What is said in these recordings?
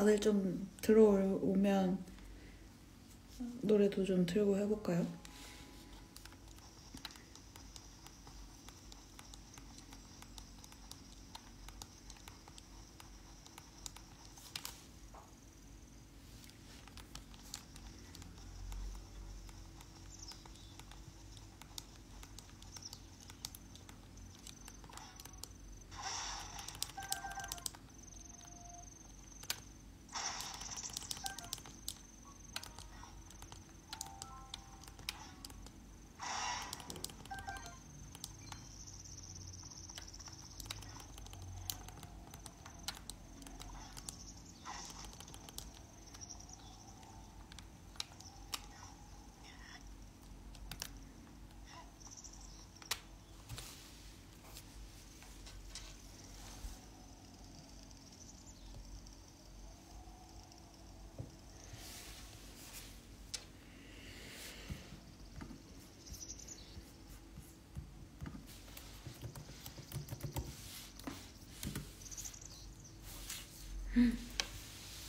다들 좀 들어오면 노래도 좀 틀고 해볼까요?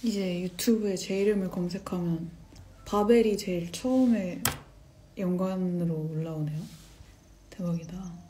이제 유튜브에 제 이름을 검색하면 바벨이 제일 처음에 연관으로 올라오네요. 대박이다.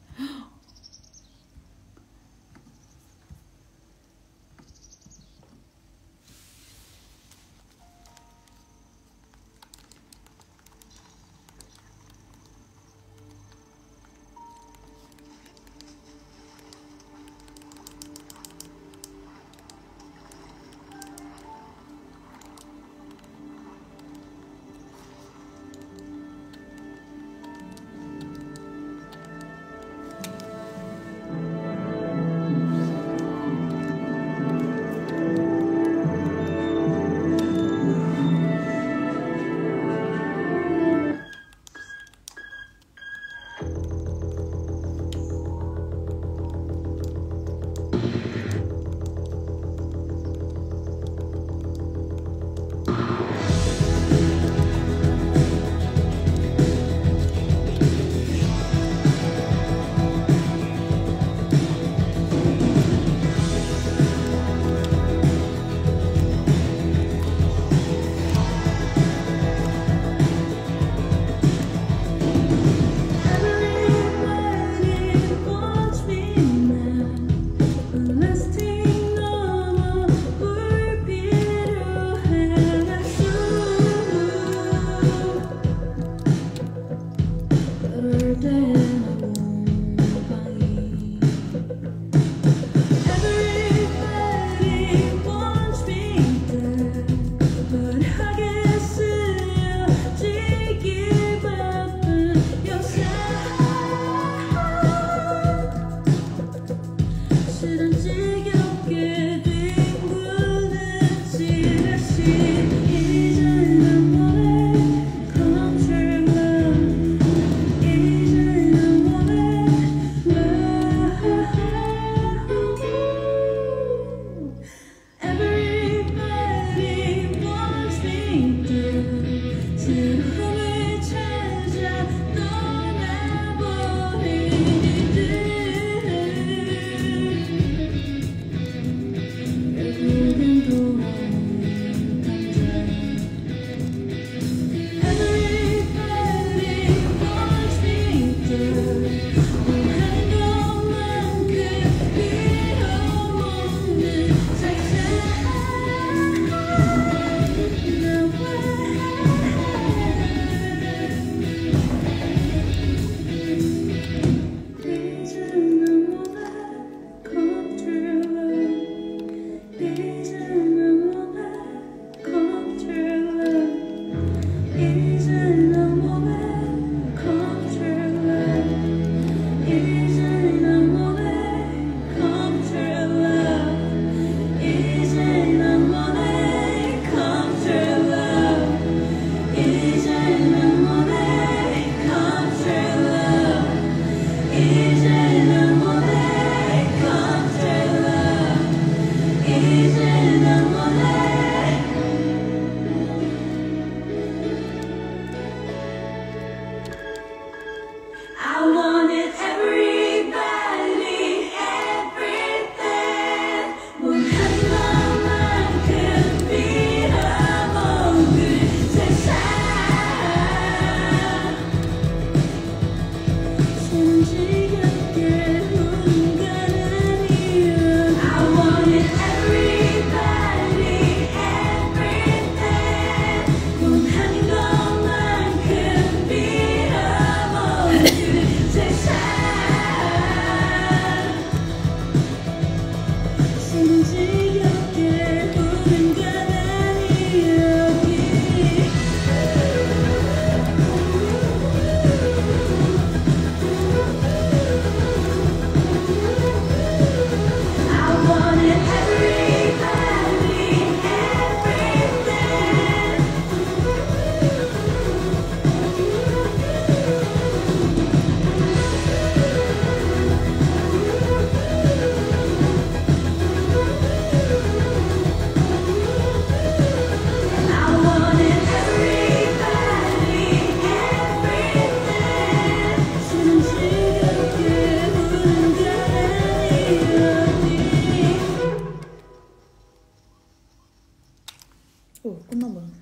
오, 끝나 버렸네.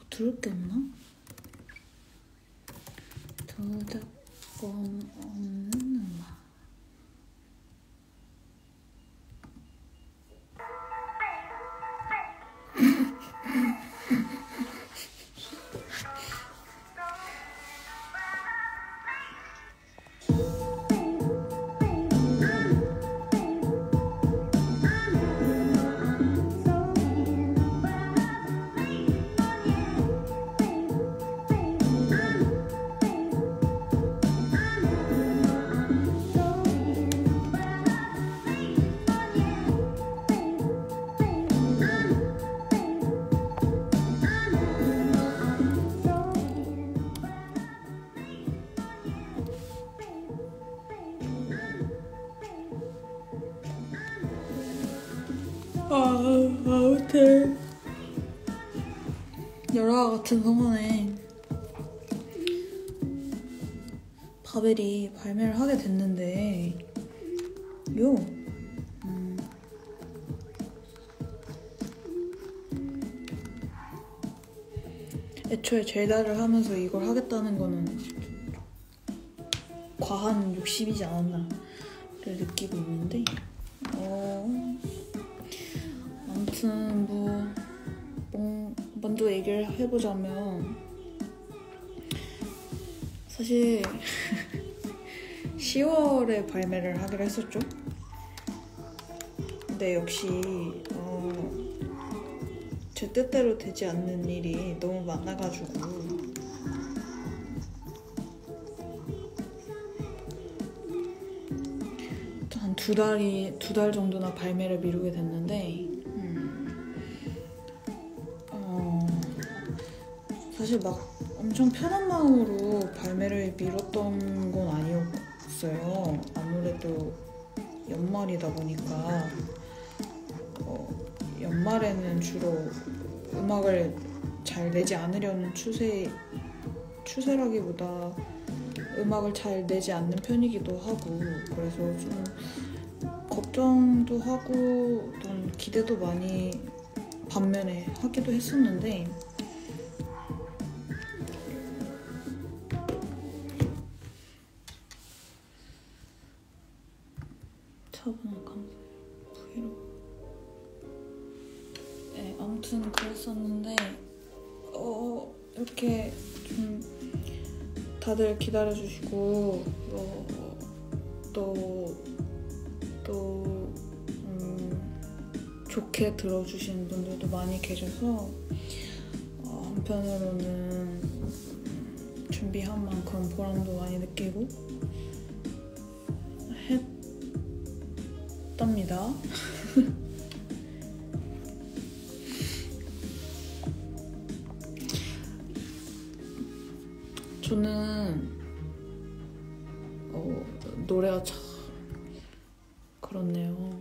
들을 게 없나? 저작권 없는 음악. 아무튼 열화와 같은 성원에 바벨이 발매를 하게 됐는데 애초에 젤다를 하면서 이걸 하겠다는 거는 과한 욕심이지 않았나를 느끼고 있는데 아무튼 먼저 얘기를 해보자면 사실 10월에 발매를 하기로 했었죠. 근데 역시 제 뜻대로 되지 않는 일이 너무 많아가지고 한 두 달 정도나 발매를 미루게 됐는데 사실 막 엄청 편한 마음으로 발매를 미뤘던 건 아니었어요. 아무래도 연말이다 보니까 연말에는 주로 음악을 잘 내지 않으려는 추세라기보다 음악을 잘 내지 않는 편이기도 하고 그래서 좀 걱정도 하고 좀 기대도 많이 반면에 하기도 했었는데 차분한 감사해요. 브이로그 네, 아무튼 그랬었는데 이렇게 좀 다들 기다려주시고 또 좋게 들어주시는 분들도 많이 계셔서 한편으로는 준비한 만큼 보람도 많이 느끼고 했답니다. 저는 노래가 참 그렇네요.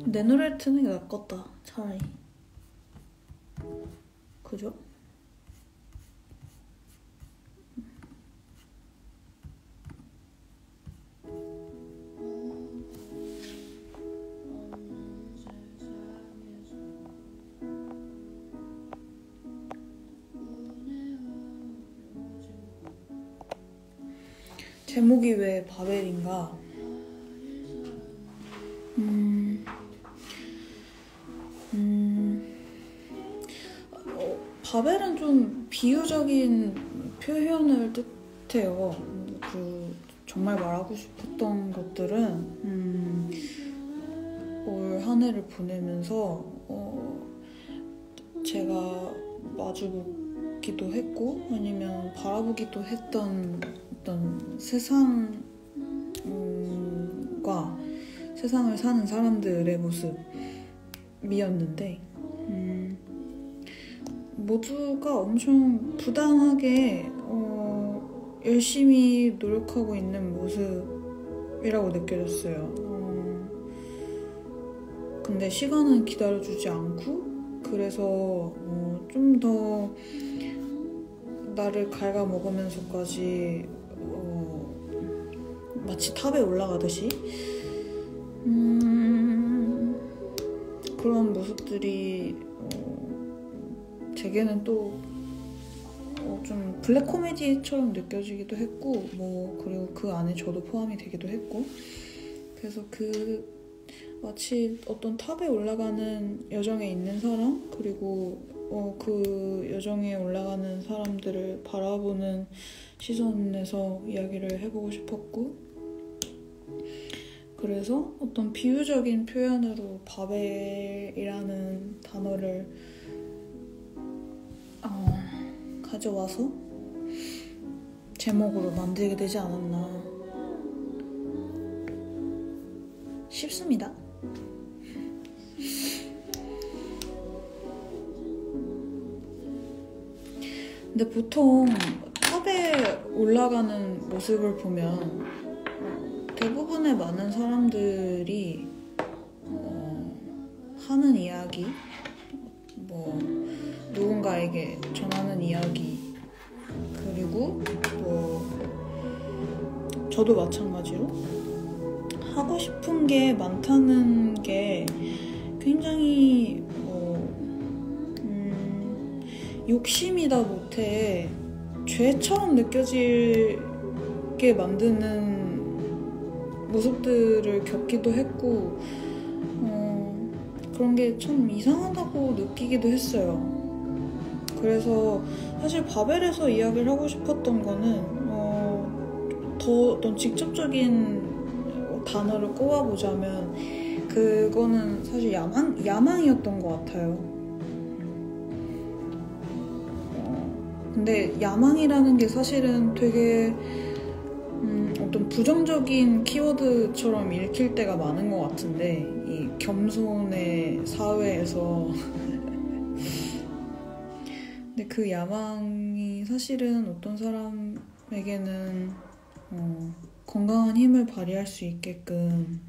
내 노래를 트는 게 낫겠다, 차라리. 그죠? 제목이 왜 바벨인가? 바벨은 좀 비유적인 표현을 뜻해요. 정말 말하고 싶었던 것들은 올 한 해를 보내면서 제가 마주보기도 했고 아니면 바라보기도 했던 어떤 세상과 세상을 사는 사람들의 모습이었는데 모두가 엄청 부당하게 열심히 노력하고 있는 모습이라고 느껴졌어요. 근데 시간은 기다려주지 않고 그래서 좀 더 나를 갉아먹으면서까지 마치 탑에 올라가듯이 그런 모습들이 제게는 또 좀 블랙 코미디처럼 느껴지기도 했고 그리고 그 안에 저도 포함이 되기도 했고 그래서 마치 어떤 탑에 올라가는 여정에 있는 사람 그리고 그 여정에 올라가는 사람들을 바라보는 시선에서 이야기를 해보고 싶었고 그래서 어떤 비유적인 표현으로 바벨이라는 단어를 가져와서 제목으로 만들게 되지 않았나 싶습니다. 근데 보통 탑에 올라가는 모습을 보면 대부분의 많은 사람들이 하는 이야기, 누군가에게 전하는 이야기, 그리고 저도 마찬가지로 하고 싶은 게 많다는 게 굉장히 욕심이다 못해 죄처럼 느껴지게 만드는 모습들을 겪기도 했고 그런 게 참 이상하다고 느끼기도 했어요. 그래서 사실 바벨에서 이야기를 하고 싶었던 거는 더 어떤 직접적인 단어를 꼽아보자면 그거는 사실 야망이었던 것 같아요. 근데 야망이라는 게 사실은 되게 어떤 부정적인 키워드처럼 읽힐 때가 많은 것 같은데 이 겸손의 사회에서 근데 그 야망이 사실은 어떤 사람에게는 건강한 힘을 발휘할 수 있게끔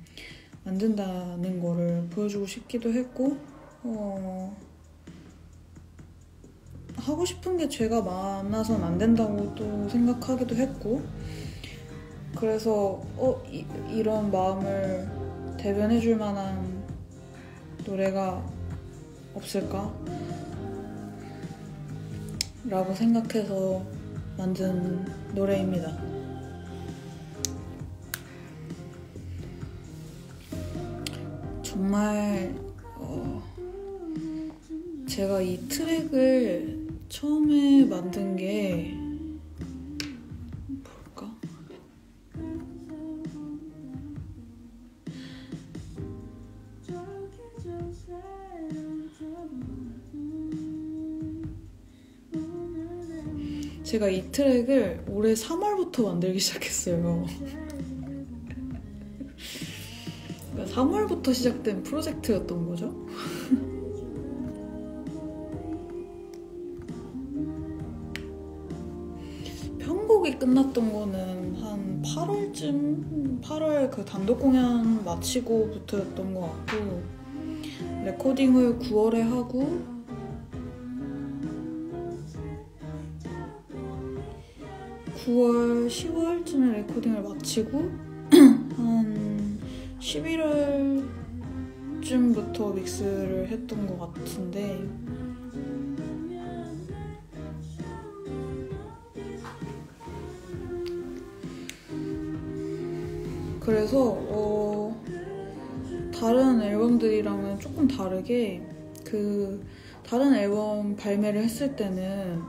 만든다는 거를 보여주고 싶기도 했고 하고 싶은 게 죄가 많아선 안 된다고 또 생각하기도 했고 그래서 이런 마음을 대변해줄 만한 노래가 없을까? 라고 생각해서 만든 노래입니다. 정말 제가 이 트랙을 처음에 만든 게 뭘까? 제가 이 트랙을 올해 3월부터 만들기 시작했어요. 3월부터 시작된 프로젝트였던 거죠. 편곡이 끝났던 거는 한 8월 그 단독 공연 마치고부터였던 것 같고 레코딩을 9월에 하고 9월, 10월쯤에 레코딩을 마치고 한 11월쯤부터 믹스를 했던 것 같은데 그래서 다른 앨범들이랑은 조금 다르게 그 다른 앨범 발매를 했을 때는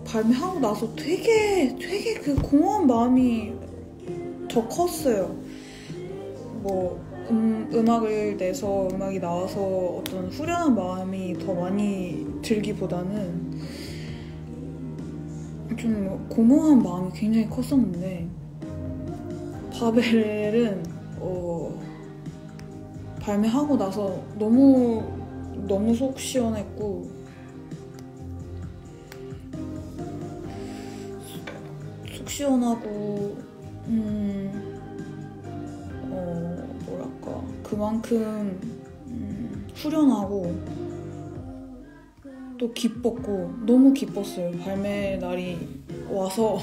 발매하고 나서 되게 그 공허한 마음이 더 컸어요. 뭐 음악을 내서 음악이 나와서 어떤 후련한 마음이 더 많이 들기보다는 좀 공허한 마음이 굉장히 컸었는데 바벨은 발매하고 나서 너무 속 시원했고 속 시원하고 뭐랄까 그만큼 후련하고 또 기뻤고 너무 기뻤어요. 발매 날이 와서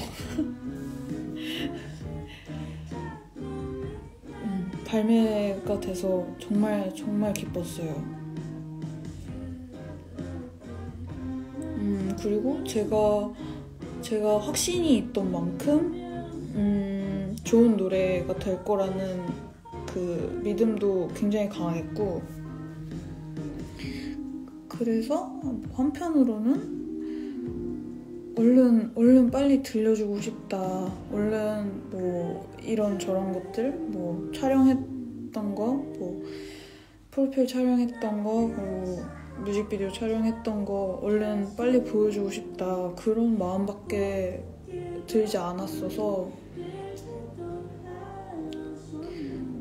발매가 돼서 정말 기뻤어요. 그리고 제가 확신이 있던 만큼 좋은 노래가 될 거라는 그 믿음도 굉장히 강했고 그래서 한편으로는 얼른 빨리 들려주고 싶다. 얼른 뭐 이런 저런 것들 뭐 촬영했던 거 뭐 프로필 촬영했던 거 그리고 뮤직비디오 촬영했던 거 얼른 빨리 보여주고 싶다. 그런 마음밖에 들지 않았어서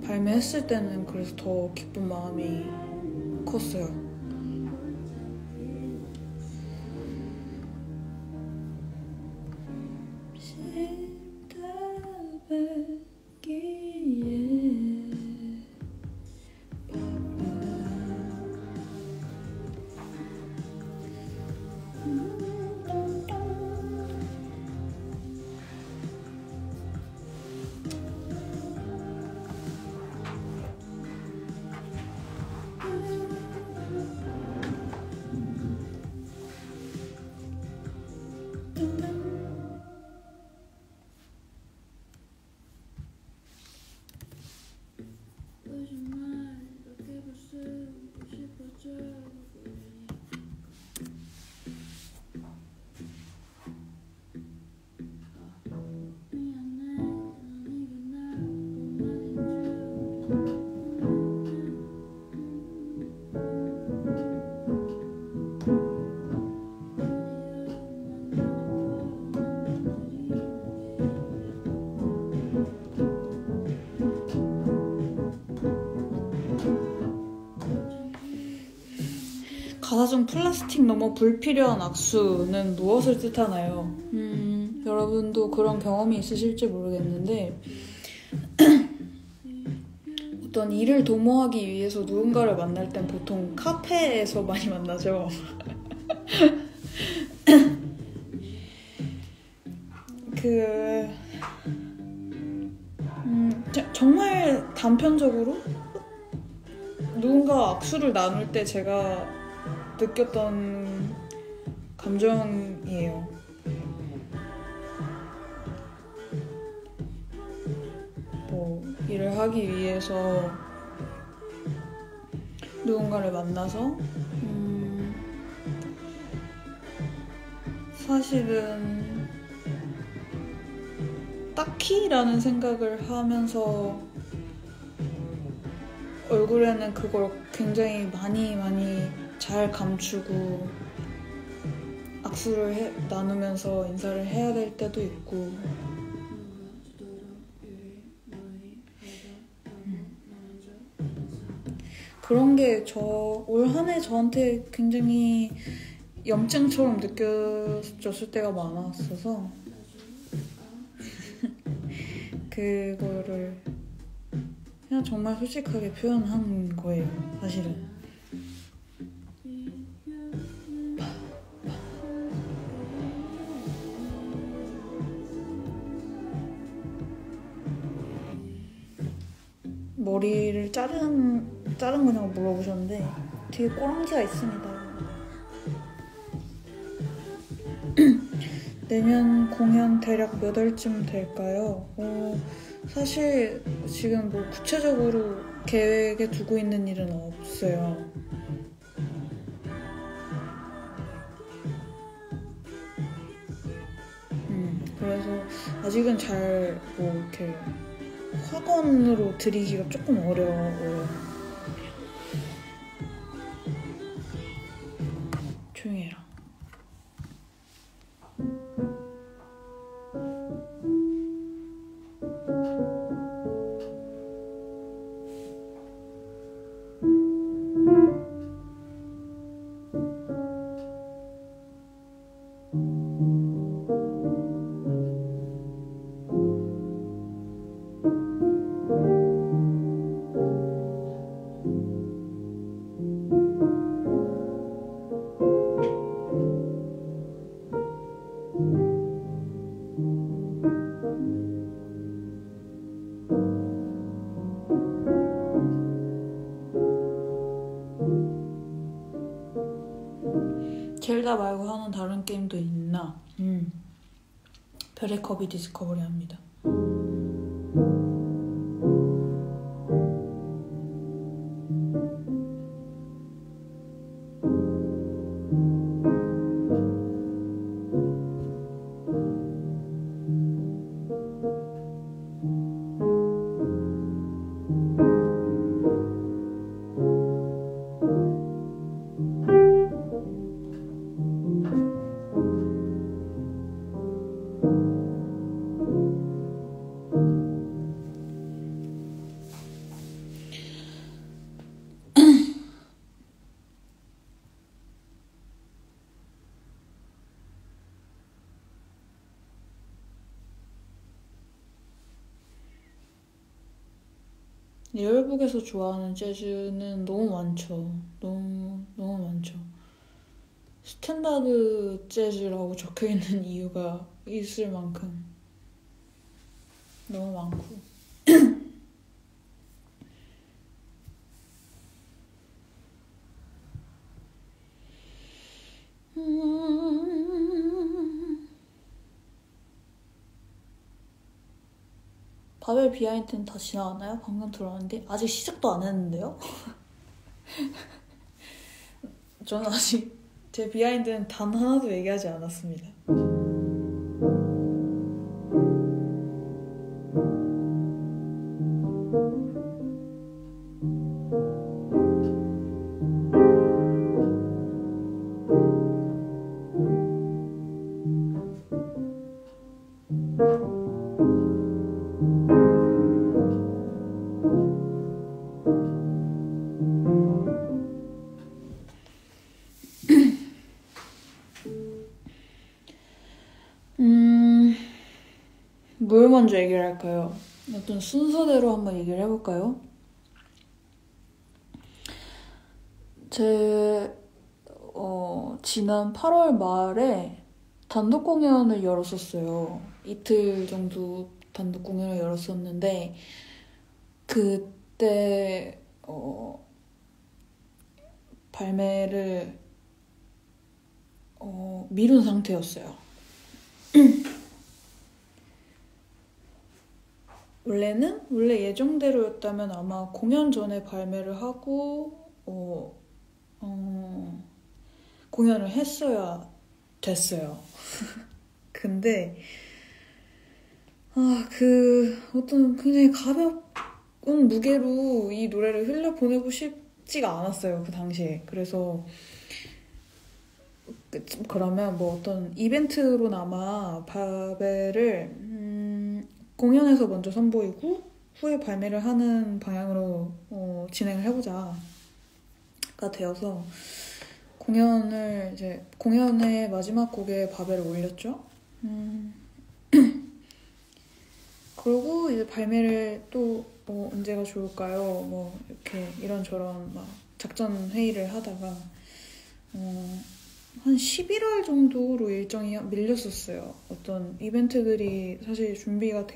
발매했을 때는 그래서 더 기쁜 마음이 컸어요. 가사 중 플라스틱 넘어 불필요한 악수는 무엇을 뜻하나요? 여러분도 그런 경험이 있으실지 모르겠는데 어떤 일을 도모하기 위해서 누군가를 만날 땐 보통 카페에서 많이 만나죠. 정말 단편적으로 누군가 악수를 나눌 때 제가 느꼈던 감정이에요. 뭐 일을 하기 위해서 누군가를 만나서 사실은 딱히라는 생각을 하면서 얼굴에는 그걸 굉장히 많이 잘 감추고 악수를 나누면서 인사를 해야 될 때도 있고 그런 게 올 한 해 저한테 굉장히 염증처럼 느껴졌을 때가 많았어서 그거를 그냥 정말 솔직하게 표현한 거예요, 사실은. 머리를 자른 거냐고 물어보셨는데 뒤에 꼬랑지가 있습니다. 내년 공연 대략 몇 월쯤 될까요? 사실 지금 뭐 구체적으로 계획에 두고 있는 일은 없어요. 그래서 아직은 잘 뭐 이렇게 학원으로 들이기가 조금 어려워요. 조용히 해라. 젤다 말고 하는 다른 게임도 있나? 별의 컵이 디스커버리 합니다. 리얼북에서 좋아하는 재즈는 너무 많죠. 너무 많죠. 스탠다드 재즈라고 적혀있는 이유가 있을 만큼 너무 많고. 바벨 비하인드는 다 지나갔나요? 방금 들어왔는데 아직 시작도 안 했는데요? 저는 아직 제 비하인드는 단 하나도 얘기하지 않았습니다. 뭘 먼저 얘기를 할까요? 어떤 순서대로 한번 얘기를 해볼까요? 제 지난 8월 말에 단독 공연을 열었었어요. 이틀 정도 단독 공연을 열었었는데 그때 발매를 미룬 상태였어요. 원래 예정대로였다면 아마 공연 전에 발매를 하고 공연을 했어야 됐어요. 근데 어떤 굉장히 가벼운 무게로 이 노래를 흘려보내고 싶지가 않았어요, 그 당시에. 그래서 그러면 뭐 어떤 이벤트로나마 바벨을 공연에서 먼저 선보이고 후에 발매를 하는 방향으로 진행을 해보자가 되어서 공연의 마지막 곡에 바벨을 올렸죠. 그리고 이제 발매를 또 언제가 좋을까요? 뭐 이렇게 이런저런 막 작전 회의를 하다가 한 11월 정도로 일정이 밀렸었어요. 어떤 이벤트들이 사실 준비가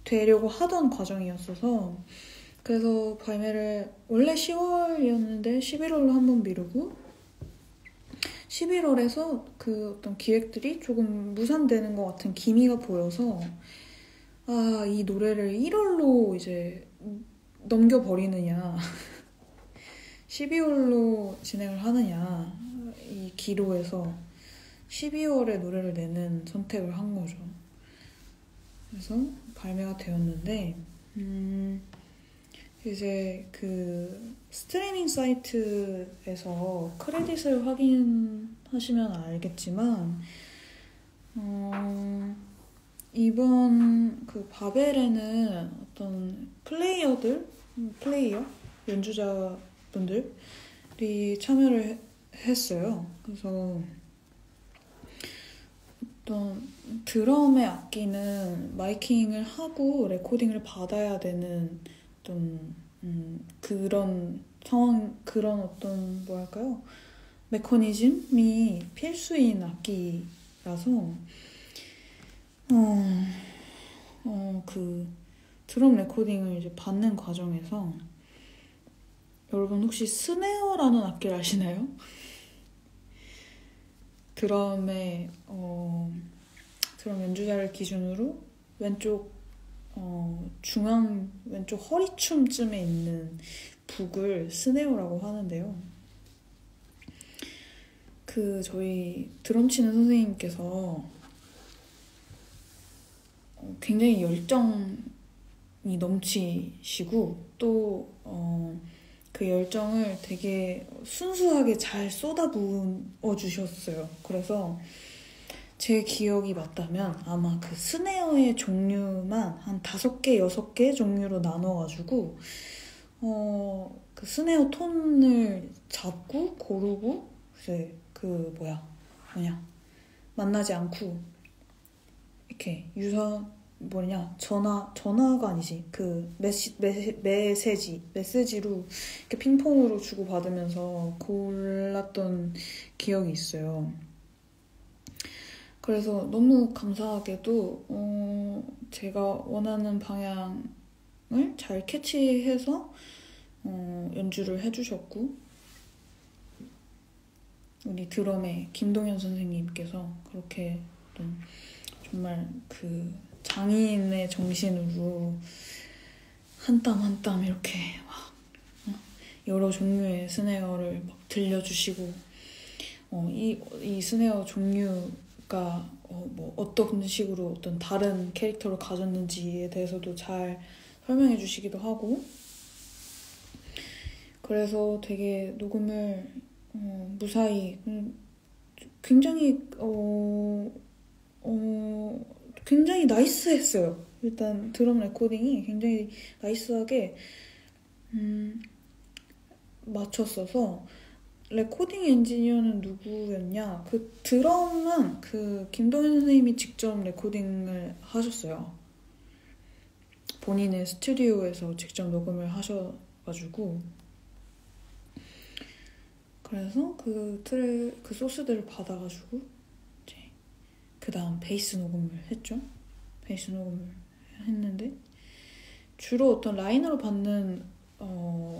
되려고 하던 과정이었어서 그래서 발매를 원래 10월이었는데 11월로 한번 미루고 11월에서 그 어떤 기획들이 조금 무산되는 것 같은 기미가 보여서 이 노래를 1월로 이제 넘겨버리느냐 12월로 진행을 하느냐 이 기로에서 12월에 노래를 내는 선택을 한 거죠. 그래서 발매가 되었는데 이제 그 스트리밍 사이트에서 크레딧을 확인하시면 알겠지만 이번 그 바벨에는 어떤 플레이어 연주자분들이 참여를 했어요. 그래서 어떤 드럼의 악기는 마이킹을 하고 레코딩을 받아야 되는 어떤 그런 상황, 그런 어떤 뭐랄까요? 메커니즘이 필수인 악기라서 그 드럼 레코딩을 이제 받는 과정에서 여러분 혹시 스네어라는 악기를 아시나요? 드럼의 드럼 연주자를 기준으로 왼쪽 중앙 왼쪽 허리춤쯤에 있는 북을 스네어라고 하는데요. 그 저희 드럼 치는 선생님께서 굉장히 열정이 넘치시고 또 그 열정을 되게 순수하게 잘 쏟아부어 주셨어요. 그래서 제 기억이 맞다면 아마 그 스네어의 종류만 한 5개, 6개 종류로 나눠가지고 그 스네어 톤을 잡고 고르고 이제 그 만나지 않고 이렇게 전화가 아니지. 그 메시지로 이렇게 핑퐁으로 주고받으면서 골랐던 기억이 있어요. 그래서 너무 감사하게도 제가 원하는 방향을 잘 캐치해서 연주를 해주셨고 우리 드럼의 김동현 선생님께서 그렇게 정말 그 장인의 정신으로 한 땀 한 땀 이렇게 막 여러 종류의 스네어를 막 들려주시고 이 스네어 종류가 어떤 식으로 어떤 다른 캐릭터를 가졌는지에 대해서도 잘 설명해 주시기도 하고 그래서 되게 녹음을 무사히 굉장히 굉장히 나이스했어요. 일단 드럼 레코딩이 굉장히 나이스하게 맞췄어서 레코딩 엔지니어는 누구였냐? 그 드럼은 그 김동현 선생님이 직접 레코딩을 하셨어요. 본인의 스튜디오에서 직접 녹음을 하셔가지고 그래서 그 소스들을 받아가지고 이제 그 다음 베이스 녹음을 했죠. 베이스 녹음을 했는데 주로 어떤 라인으로 받는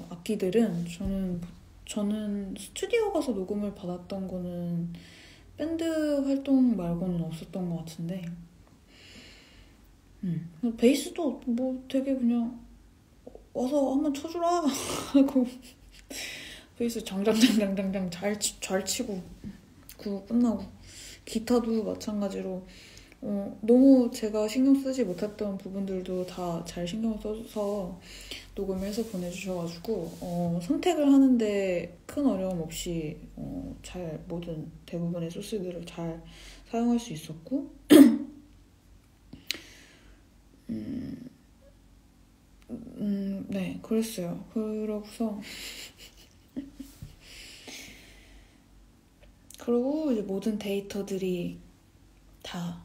악기들은 저는 스튜디오 가서 녹음을 받았던 거는 밴드 활동 말고는 없었던 것 같은데 베이스도 뭐 되게 그냥 와서 한번 쳐주라 하고 베이스 장장장장장 잘 치고 그거 끝나고 기타도 마찬가지로 너무 제가 신경 쓰지 못했던 부분들도 다 잘 신경 써서 녹음을 해서 보내주셔가지고 선택을 하는데 큰 어려움 없이 잘 모든 대부분의 소스들을 잘 사용할 수 있었고 네 그랬어요. 그러고서 그리고 이제 모든 데이터들이 다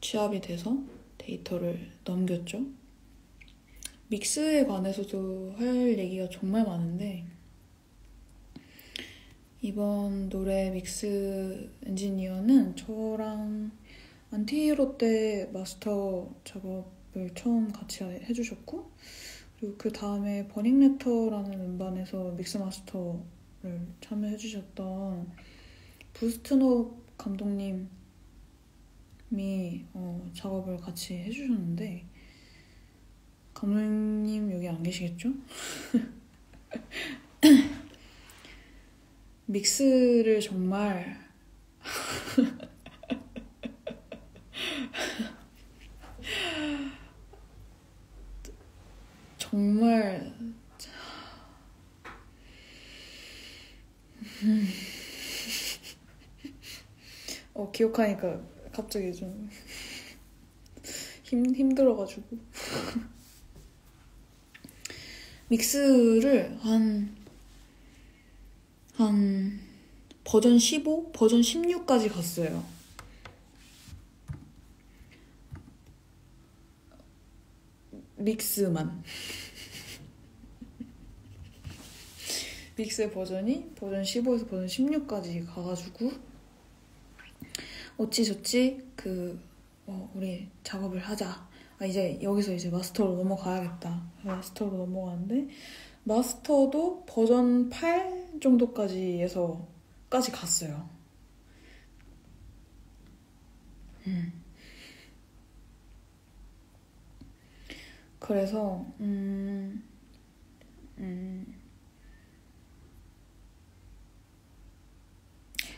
취합이 돼서 데이터를 넘겼죠. 믹스에 관해서도 할 얘기가 정말 많은데 이번 노래 믹스 엔지니어는 저랑 안티히로 때 마스터 작업을 처음 같이 해주셨고 그리고 그 다음에 버닝레터라는 음반에서 믹스 마스터를 참여해주셨던 부스트노 감독님이 작업을 같이 해주셨는데 감독님 여기 안 계시겠죠? 믹스를 정말 정말 기억하니까 갑자기 좀 힘들어가지고 믹스를 한 버전 15? 버전 16까지 갔어요. 믹스만. 믹스의 버전이 버전 15에서 버전 16까지 가가지고 어찌저찌 우리 작업을 하자. 이제 여기서 이제 마스터로 넘어가야겠다. 마스터로 넘어가는데 마스터도 버전 8 정도까지 까지 갔어요. 그래서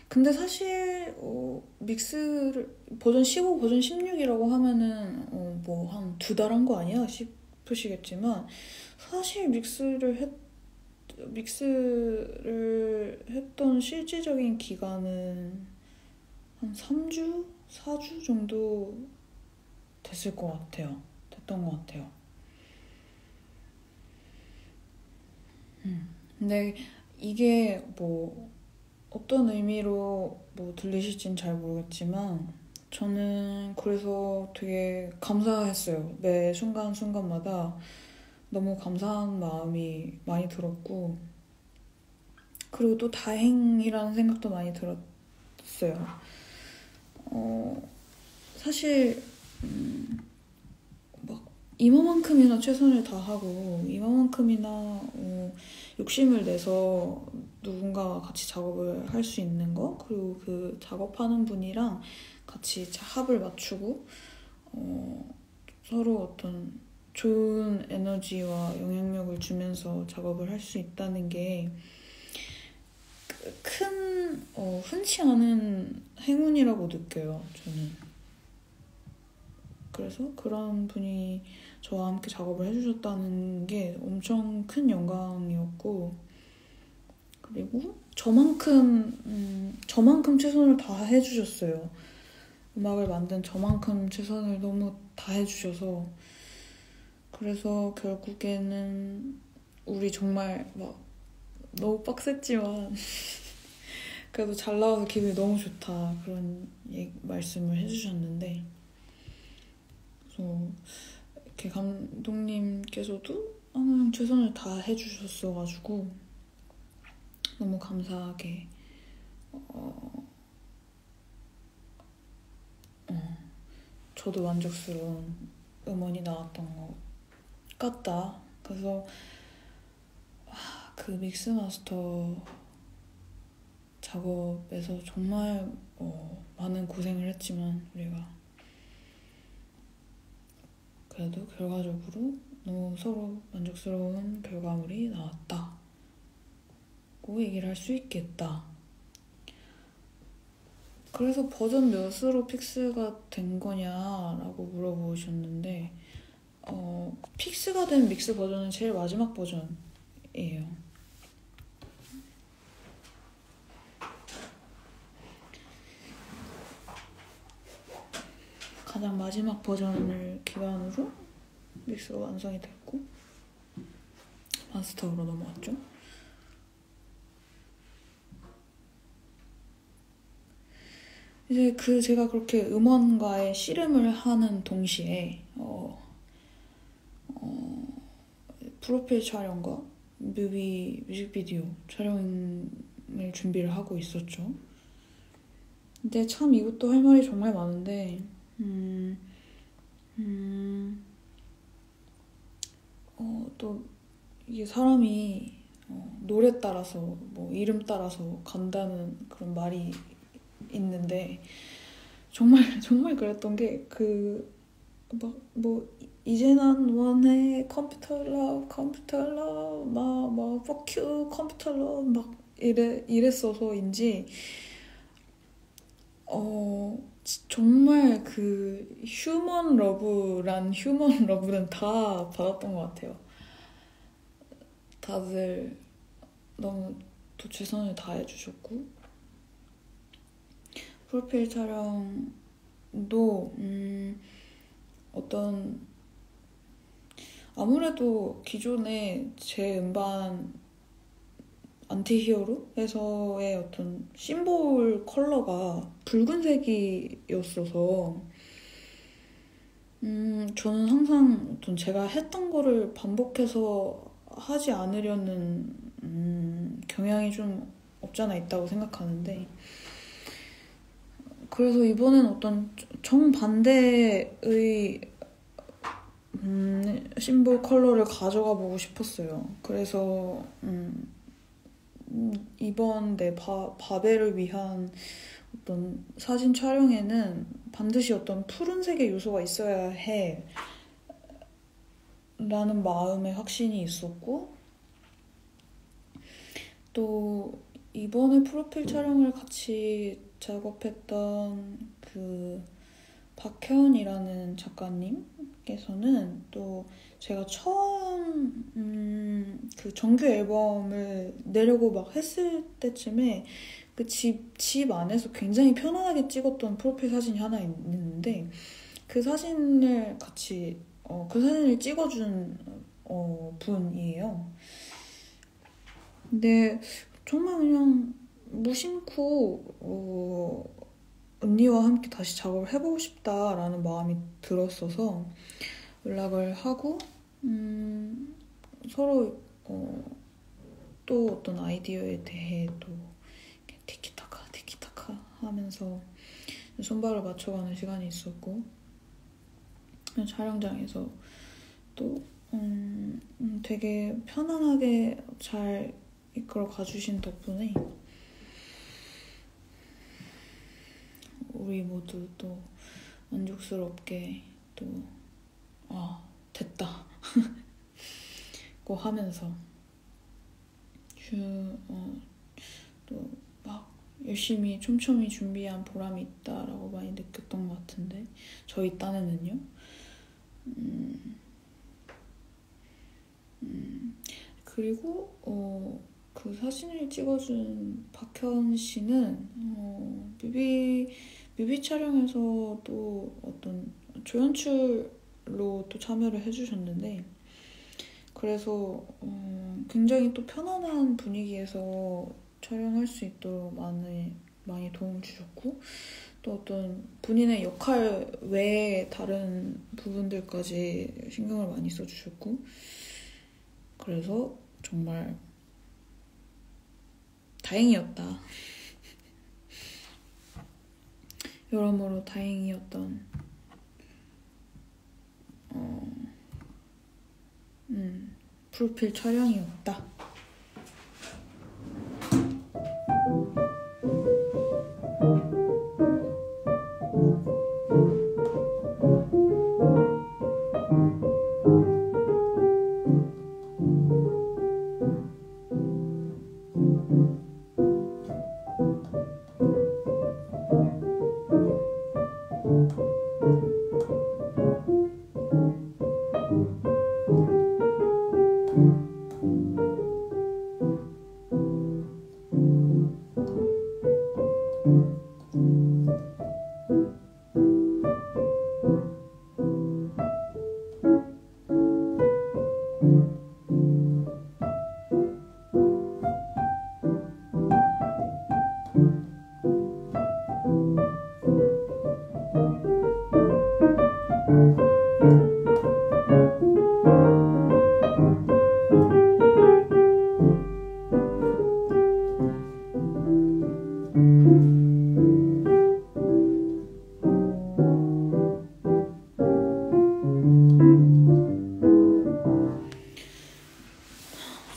근데 사실 믹스를 버전 15, 버전 16이라고 하면은 뭐 한 2달 한 거 아니야 싶으시겠지만 사실 믹스를 했던 실질적인 기간은 한 3주? 4주 정도 됐던 것 같아요. 근데 이게 뭐 어떤 의미로 뭐 들리실진 잘 모르겠지만 저는 그래서 되게 감사했어요. 매 순간순간마다 너무 감사한 마음이 많이 들었고 그리고 또 다행이라는 생각도 많이 들었어요. 사실 막 이만큼이나 최선을 다하고 이만큼이나 욕심을 내서 누군가와 같이 작업을 할 수 있는 거 그리고 그 작업하는 분이랑 같이 합을 맞추고 서로 어떤 좋은 에너지와 영향력을 주면서 작업을 할 수 있다는 게 흔치 않은 행운이라고 느껴요, 저는. 그래서 그런 분이 저와 함께 작업을 해주셨다는 게 엄청 큰 영광이었고 그리고 저만큼 최선을 다 해주셨어요. 음악을 만든 저만큼 최선을 너무 다 해주셔서 그래서 결국에는 우리 정말 막 너무 빡셌지만 그래도 잘 나와서 기분이 너무 좋다 그런 말씀을 해주셨는데 그래서 이렇게 감독님께서도 항상 최선을 다 해주셨어가지고 너무 감사하게 저도 만족스러운 음원이 나왔던 것 같다. 그래서 그 믹스마스터 작업에서 정말 많은 고생을 했지만 우리가 그래도 결과적으로 너무 서로 만족스러운 결과물이 나왔다고 얘기를 할 수 있겠다. 그래서 버전 몇으로 픽스가 된 거냐라고 물어보셨는데 픽스가 된 믹스 버전은 제일 마지막 버전이에요. 가장 마지막 버전을 기반으로 믹스가 완성이 됐고 마스터로 넘어갔죠. 이제 제가 그렇게 음원과의 씨름을 하는 동시에 프로필 촬영과 뮤직비디오 촬영을 준비를 하고 있었죠. 근데 참 이것도 할 말이 정말 많은데 또 이게 사람이 노래 따라서 뭐 이름 따라서 간다는 그런 말이 있는데 정말 그랬던 게 이제 난 원해 컴퓨터 러브 막 fuck you 컴퓨터 러브 막 이랬어서인지 정말 그 휴먼 러브는 다 받았던 것 같아요. 다들 너무 또 최선을 다해주셨고, 프로필 촬영도 어떤 아무래도 기존에 제 음반 안티히어로에서의 어떤 심볼 컬러가 붉은색이었어서 저는 항상 어떤 제가 했던 거를 반복해서 하지 않으려는 경향이 좀 없잖아 있다고 생각하는데, 그래서 이번엔 어떤 정반대의 심볼 컬러를 가져가 보고 싶었어요. 그래서 이번 내 바베를 위한 어떤 사진 촬영에는 반드시 어떤 푸른색의 요소가 있어야 해 라는 마음의 확신이 있었고, 또 이번에 프로필 촬영을 같이 작업했던 그 박혜원이라는 작가님께서는 또 제가 처음 그 정규 앨범을 내려고 막 했을 때쯤에 그 집 안에서 굉장히 편안하게 찍었던 프로필 사진이 하나 있는데, 그 사진을 같이 그 사진을 찍어준 분이에요. 근데 정말 그냥 무심코 언니와 함께 다시 작업을 해보고 싶다라는 마음이 들었어서 연락을 하고 서로 또 어떤 아이디어에 대해 또 티키타카 하면서 손발을 맞춰가는 시간이 있었고, 촬영장에서 또 되게 편안하게 잘 이끌어 가주신 덕분에 우리 모두 또 만족스럽게 또 됐다 고 하면서 또 막 열심히 촘촘히 준비한 보람이 있다라고 많이 느꼈던 것 같은데, 저희 딴에는요. 그리고 그 사진을 찍어준 박현 씨는 뮤비 촬영에서 또 어떤 조연출로 또 참여를 해주셨는데, 그래서 굉장히 또 편안한 분위기에서 촬영할 수 있도록 많이 도움을 주셨고, 또 어떤 본인의 역할 외에 다른 부분들까지 신경을 많이 써주셨고, 그래서 정말 다행이었다. 여러모로 다행이었던 프로필 촬영이었다.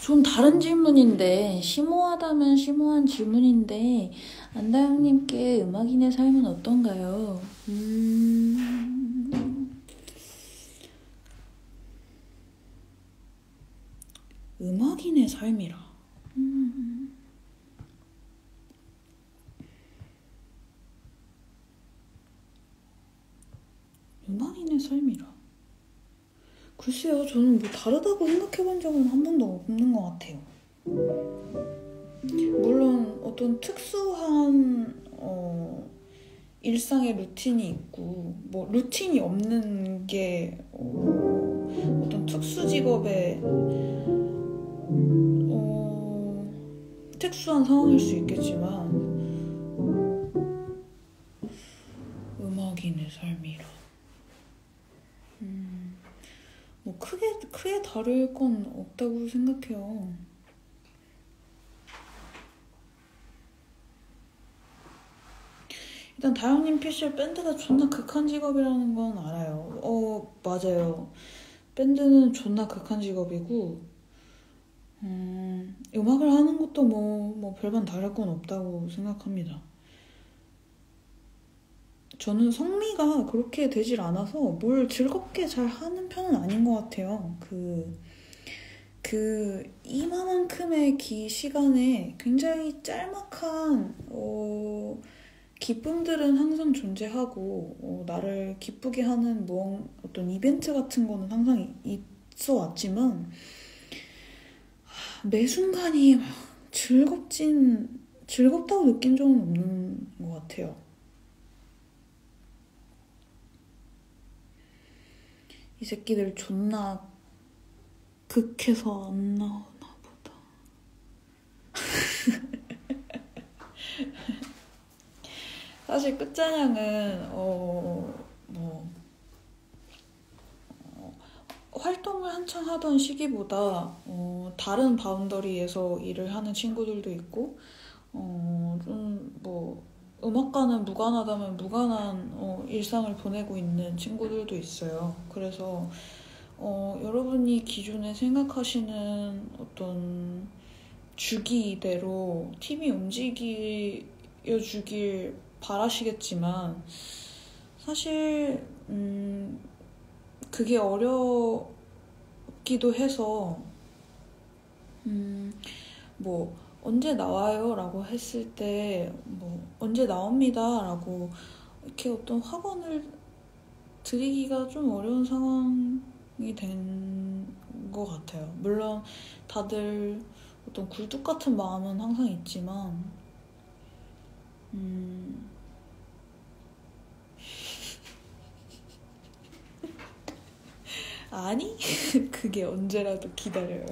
좀 다른 질문인데, 심오하다면 심오한 질문인데, 안다영님께 음악인의 삶은 어떤가요? 음악인의 삶이라. 음악인의 삶이라. 글쎄요, 저는 뭐 다르다고 생각해본 적은 한 번도 없는 것 같아요. 물론 어떤 특수한 일상의 루틴이 있고, 뭐 루틴이 없는 게 어떤 특수 직업의 특수한 상황일 수 있겠지만, 음악인의 삶이라 뭐 크게 다를 건 없다고 생각해요. 일단 다영님 PC 밴드가 존나 극한 직업이라는 건 알아요. 맞아요. 밴드는 존나 극한 직업이고, 음악을 하는 것도 뭐 별반 다를 건 없다고 생각합니다. 저는 성미가 그렇게 되질 않아서 뭘 즐겁게 잘 하는 편은 아닌 것 같아요. 이만큼의 시간에 굉장히 짤막한 기쁨들은 항상 존재하고, 나를 기쁘게 하는 어떤 이벤트 같은 거는 항상 있어 왔지만, 매 순간이 막 즐겁다고 느낀 적은 없는 것 같아요. 이 새끼들 존나 극해서 안 나오나 보다. 사실 끝자냥은 활동을 한창 하던 시기보다 다른 바운더리에서 일을 하는 친구들도 있고, 좀 뭐 음악과는 무관하다면 무관한 일상을 보내고 있는 친구들도 있어요. 그래서 여러분이 기존에 생각하시는 어떤 주기대로 팀이 움직여 주길 바라시겠지만, 사실 그게 어렵기도 해서, 뭐 언제 나와요? 라고 했을 때 뭐 언제 나옵니다 라고 이렇게 어떤 확언을 드리기가 좀 어려운 상황이 된 것 같아요. 물론 다들 어떤 굴뚝 같은 마음은 항상 있지만, 아니? 그게 언제라도 기다려요.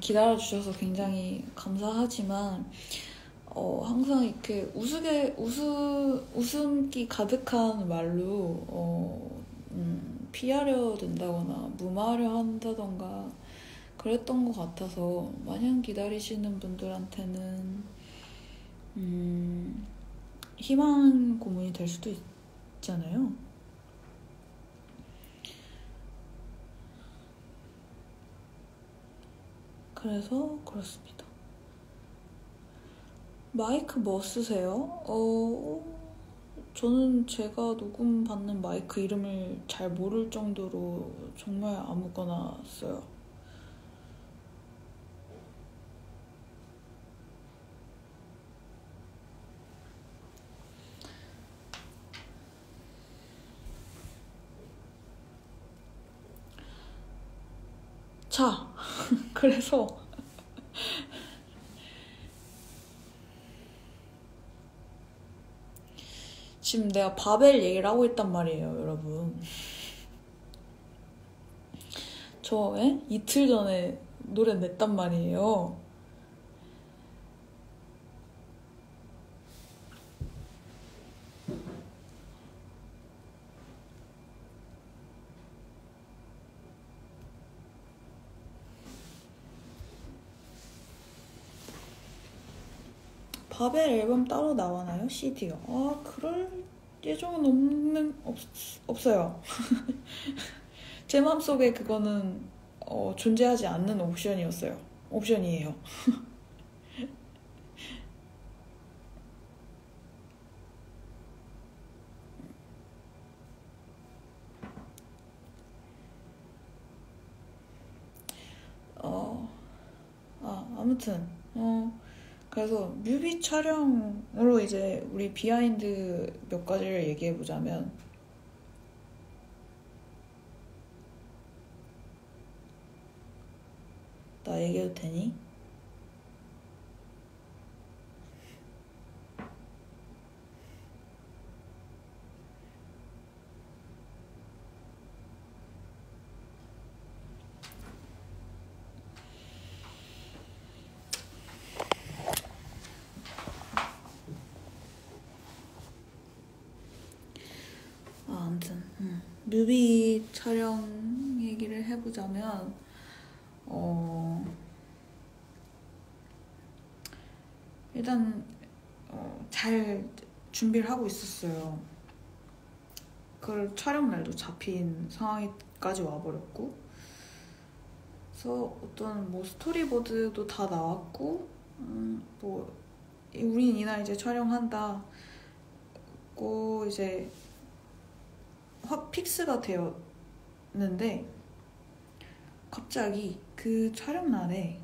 기다려주셔서 굉장히 감사하지만, 항상 이렇게 웃음기 가득한 말로 피하려 든다거나 무마하려 한다던가 그랬던 것 같아서, 마냥 기다리시는 분들한테는 희망 고문이 될 수도 있잖아요. 그래서 그렇습니다. 마이크 뭐 쓰세요? 저는 제가 녹음 받는 마이크 이름을 잘 모를 정도로 정말 아무거나 써요. 자, 그래서 지금 내가 바벨 얘기를 하고 있단 말이에요, 여러분. 저 이틀 전에 노래 냈단 말이에요. 바벨 앨범 따로 나와나요? CD요? 그럴 예정은 없어요. 제 마음속에 그거는 존재하지 않는 옵션이에요. 아무튼 그래서 뮤비 촬영으로 이제 우리 비하인드 몇 가지를 얘기해 보자면, 나 얘기해도 되니? 아무튼 뮤비 촬영 얘기를 해보자면 일단 잘 준비를 하고 있었어요. 그걸 촬영 날도 잡힌 상황까지 와버렸고, 그래서 어떤 뭐 스토리보드도 다 나왔고, 뭐 우린 이날 이제 촬영한다고 이제 확 픽스가 되었는데, 갑자기 그 촬영 날에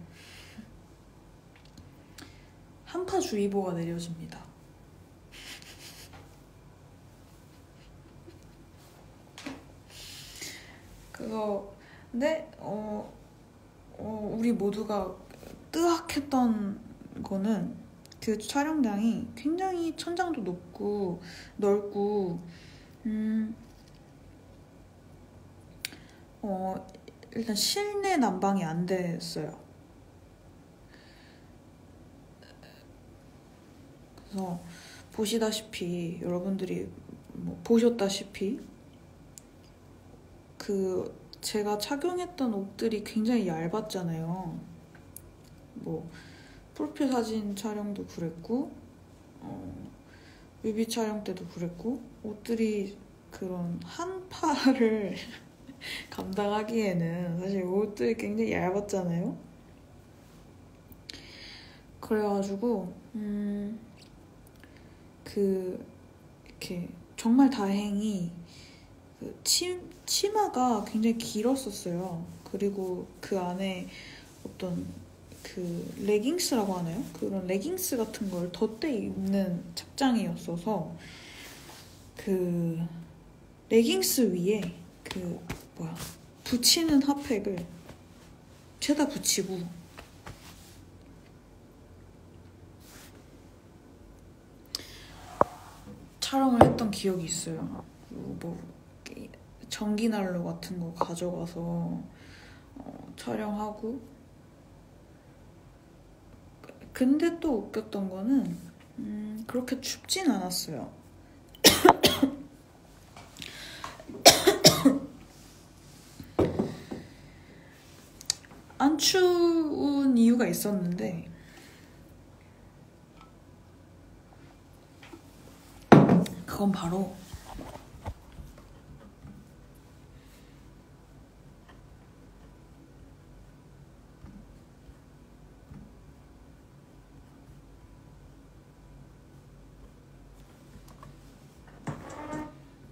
한파주의보가 내려집니다. 근데 우리 모두가 뜨악했던 거는 그 촬영장이 굉장히 천장도 높고 넓고 일단 실내 난방이 안 됐어요. 그래서 보시다시피, 여러분들이 뭐 보셨다시피 제가 착용했던 옷들이 굉장히 얇았잖아요. 뭐 프로필 사진 촬영도 그랬고, 뮤비 촬영 때도 그랬고, 옷들이 그런 한파를 감당하기에는 사실 옷들이 굉장히 얇았잖아요. 그래가지고 이렇게 정말 다행히 치마가 굉장히 길었었어요. 그리고 그 안에 어떤 레깅스라고 하나요? 그런 레깅스 같은 걸 덧대 입는 착장이었어서 레깅스 위에 붙이는 핫팩을 죄다 붙이고 촬영을 했던 기억이 있어요. 뭐 전기난로 같은 거 가져가서 촬영하고. 근데 또 웃겼던 거는 그렇게 춥진 않았어요. 안 추운 이유가 있었는데, 그건 바로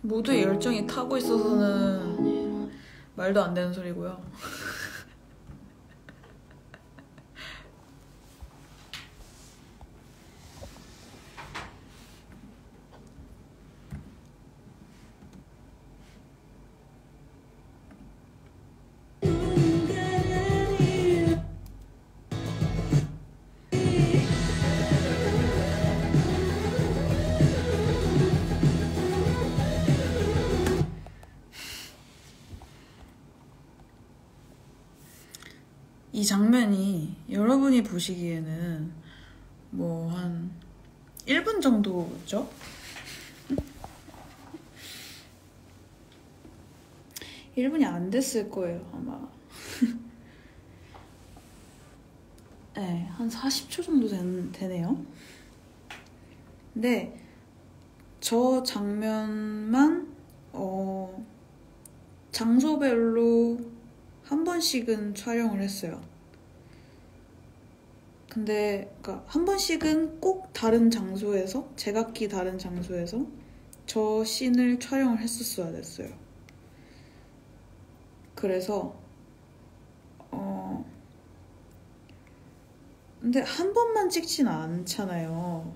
모두의 열정이 타고 있어서는 말도 안 되는 소리고요. 이 장면이 여러분이 보시기에는 뭐 한 1분 정도죠? 1분이 안 됐을 거예요, 아마. 네, 한 40초 정도 되네요. 근데 저 장면만 장소별로 한 번씩은 촬영을 했어요. 근데 한 번씩은 꼭 다른 장소에서, 제각기 다른 장소에서 저 씬을 촬영을 했었어야 됐어요. 그래서 근데 한 번만 찍진 않잖아요.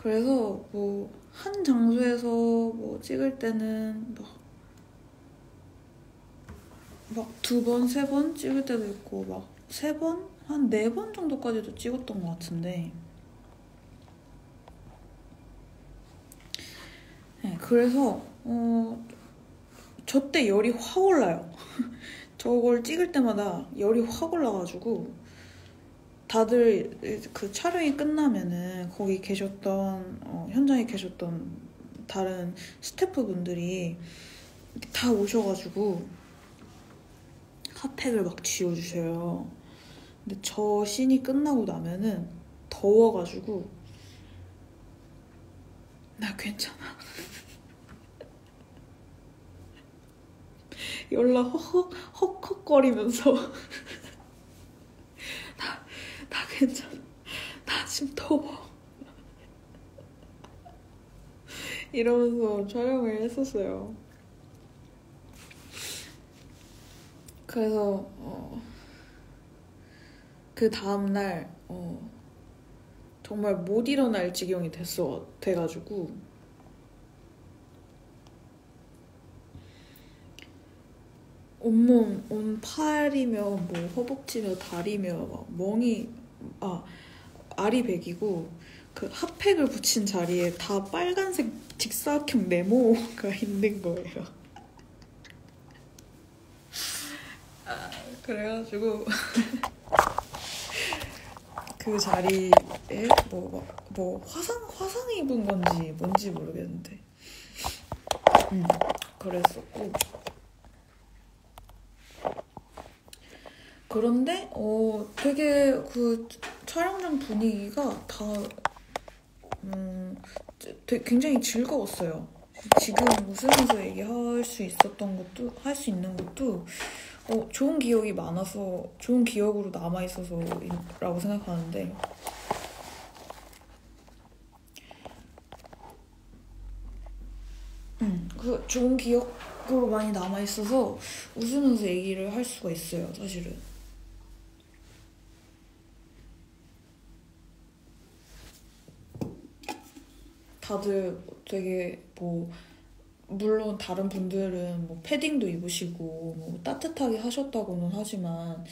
그래서 뭐 한 장소에서 뭐 찍을 때는 막 2번, 3번 찍을 때도 있고 막 3번? 한 4번 정도까지도 찍었던 것 같은데 네, 그래서 저 때 열이 확 올라요. 저걸 찍을 때마다 열이 확 올라가지고 다들 그 촬영이 끝나면은 거기 계셨던 현장에 계셨던 다른 스태프분들이 다 오셔가지고 핫팩을 막 지워주셔요. 근데 저 씬이 끝나고 나면은 더워가지고 나 괜찮아. 연락 헉헉거리면서 나 괜찮아. 나 지금 더워. 이러면서 촬영을 했었어요. 그래서 그 다음날 정말 못 일어날 지경이 돼가지고 온몸, 온 팔이며 뭐 허벅지며 다리며 막 알이 베기고 그 핫팩을 붙인 자리에 다 빨간색 직사각형 네모가 있는 거예요. 그래가지고 그 자리에 뭐 화상 입은 건지 뭔지 모르겠는데 그랬었고 그런데 되게 그 촬영장 분위기가 다 되게 굉장히 즐거웠어요. 지금 웃으면서 얘기할 수 있는 것도 좋은 기억이 많아서 좋은 기억으로 남아있어서라고 생각하는데 그 좋은 기억으로 많이 남아있어서 웃으면서 얘기를 할 수가 있어요, 사실은. 다들 되게 물론 다른 분들은 뭐 패딩도 입으시고 뭐 따뜻하게 하셨다고는 하지만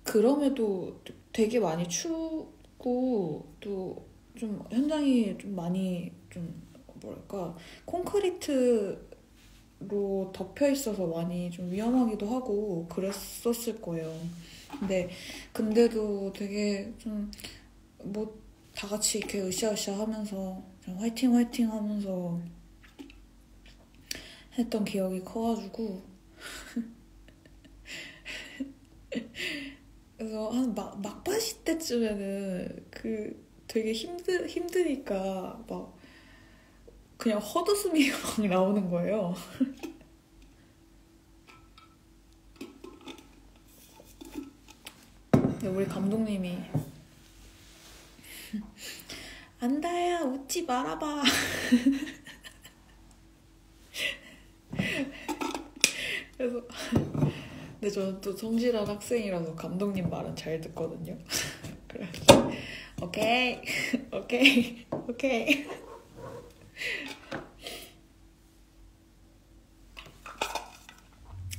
그럼에도 되게 많이 춥고 또 좀 현장이 좀 많이 좀 뭐랄까 콘크리트로 덮여 있어서 많이 좀 위험하기도 하고 그랬었을 거예요. 근데도 되게 좀 뭐 다 같이 이렇게 으쌰으쌰 하면서 좀 화이팅 하면서 했던 기억이 커가지고 그래서 한 막바지 때쯤에는 되게 힘드니까 막 그냥 헛웃음이 막 나오는 거예요. 근데 우리 감독님이 안다야 웃지 말아봐. 그래서 근데 저는 또 성실한 학생이라서 감독님 말은 잘 듣거든요. 그래서 오케이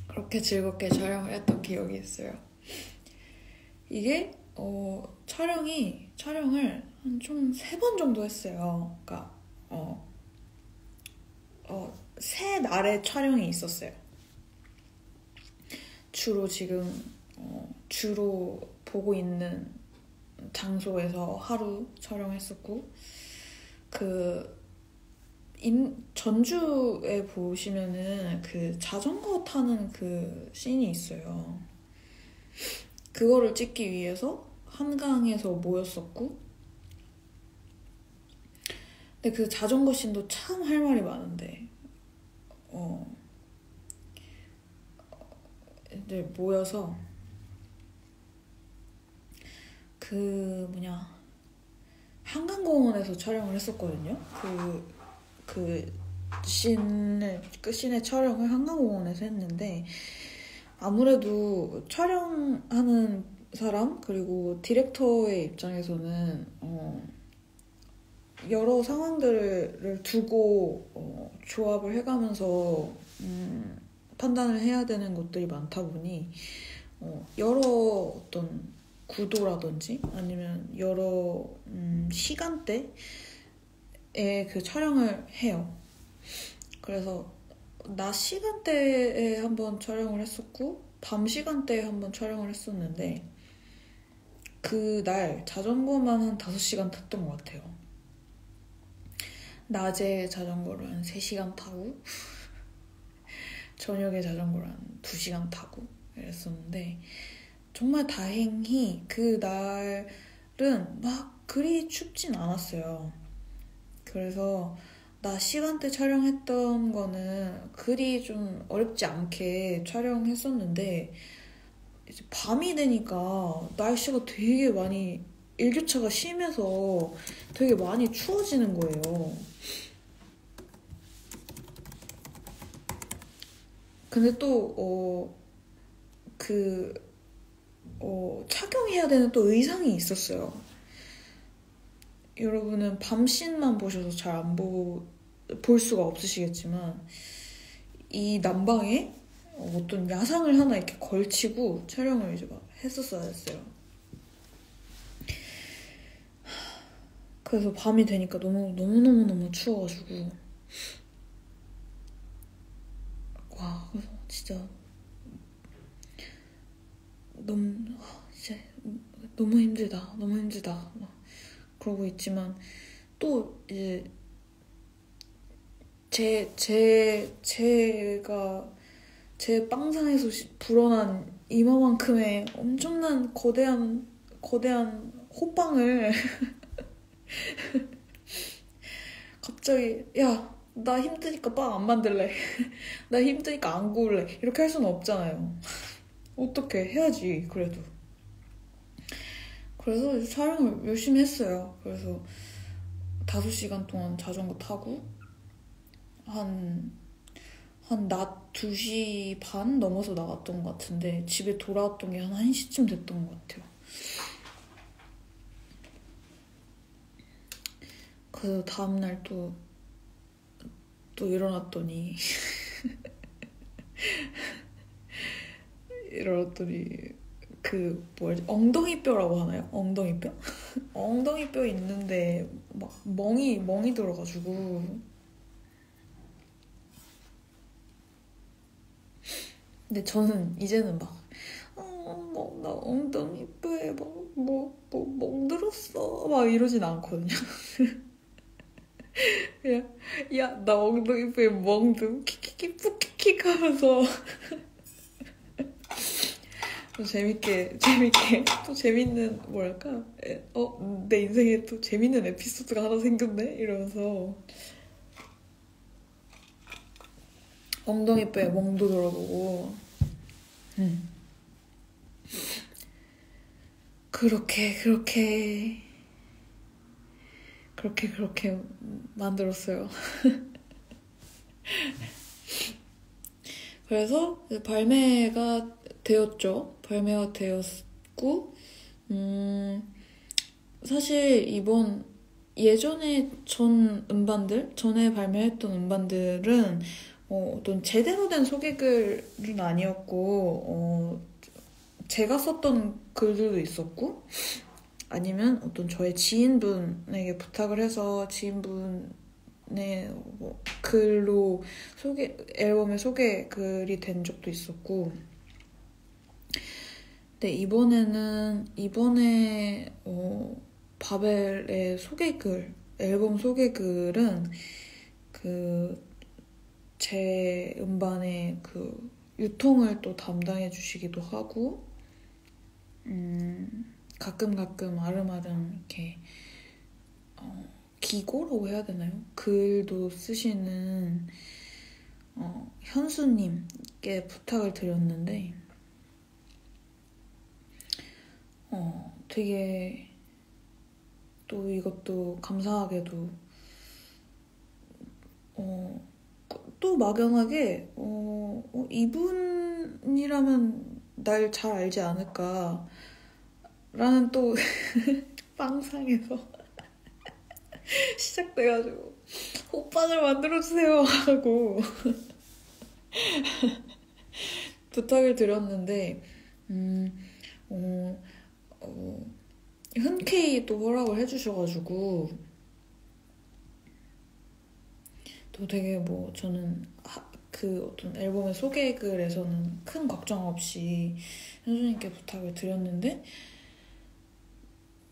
그렇게 즐겁게 촬영을 했던 기억이 있어요. 이게 촬영을 한 총 3번 정도 했어요. 그러니까 3날의 촬영이 있었어요. 주로 보고 있는 장소에서 하루 촬영했었고 전주에 보시면은 그 자전거 타는 그 씬이 있어요. 그거를 찍기 위해서 한강에서 모였었고 근데 그 자전거 씬도 참 할 말이 많은데 이제 모여서 한강공원에서 촬영을 했었거든요. 그 씬의 촬영을 한강공원에서 했는데 아무래도 촬영하는 사람 그리고 디렉터의 입장에서는 여러 상황들을 두고 조합을 해가면서 판단을 해야 되는 것들이 많다 보니 여러 어떤 구도라든지 아니면 여러 시간대에 그 촬영을 해요. 그래서 낮 시간대에 한번 촬영을 했었고 밤 시간대에 한번 촬영을 했었는데 그날 자전거만 한 5시간 탔던 것 같아요. 낮에 자전거를 한 3시간 타고 저녁에 자전거를 한 2시간 타고 이랬었는데 정말 다행히 그날은 막 그리 춥진 않았어요. 그래서 낮 시간대 촬영했던 거는 그리 좀 어렵지 않게 촬영했었는데 이제 밤이 되니까 날씨가 되게 많이 일교차가 심해서 되게 많이 추워지는 거예요. 근데 또 착용해야 되는 또 의상이 있었어요. 여러분은 밤씬만 보셔서 잘 안 볼 수가 없으시겠지만 이 난방에 어떤 야상을 하나 이렇게 걸치고 촬영을 이제 막 했었어야 했어요. 그래서 밤이 되니까 너무 추워가지고 와 그래서 진짜 이제 너무 힘들다 막 그러고 있지만 또 이제 제가 제 빵상에서 불어난 이마만큼의 엄청난 거대한 호빵을 갑자기 야 나 힘드니까 빵 안 만들래 나 힘드니까 안 구울래 이렇게 할 수는 없잖아요. 어떻게 해야지 그래도. 그래서 촬영을 열심히 했어요. 그래서 5시간 동안 자전거 타고 낮 2시 반 넘어서 나갔던 것 같은데 집에 돌아왔던 게 한 1시쯤 됐던 것 같아요. 그래서 다음날 또 일어났더니 엉덩이뼈라고 하나요? 엉덩이뼈? 엉덩이뼈 있는데 막 멍이 들어가지고 근데 저는 이제는 나 엉덩이뼈에 멍 들었어 막 이러진 않거든요. 그냥 야 나 엉덩이뼈에 멍 킥킥킥 푹킥킥 하면서 또 재밌게 또 재밌는 뭐랄까 내 인생에 또 재밌는 에피소드가 하나 생겼네 이러면서 엉덩이뼈에 멍도 들어보고 그렇게 만들었어요. 그래서 발매가 되었죠. 발매가 되었고 사실 예전에 전에 발매했던 음반들은 어떤 제대로 된 소개글은 아니었고 제가 썼던 글들도 있었고 아니면 어떤 저의 지인분에게 부탁을 해서 지인분의 글로 앨범의 소개 글이 된 적도 있었고 근데 이번에 바벨의 앨범 소개글은 제 음반의 유통을 또 담당해 주시기도 하고 가끔 아름아름 이렇게 기고라고 해야 되나요? 글도 쓰시는 현수님께 부탁을 드렸는데 되게 또 이것도 감사하게도 또 막연하게 이분이라면 날 잘 알지 않을까 라는 또 빵상에서 시작돼가지고 호빵을 만들어주세요 하고 부탁을 드렸는데 흔쾌히 또 허락을 해주셔가지고 또 되게 뭐 저는 그 어떤 앨범의 소개글에서는 큰 걱정 없이 현수님께 부탁을 드렸는데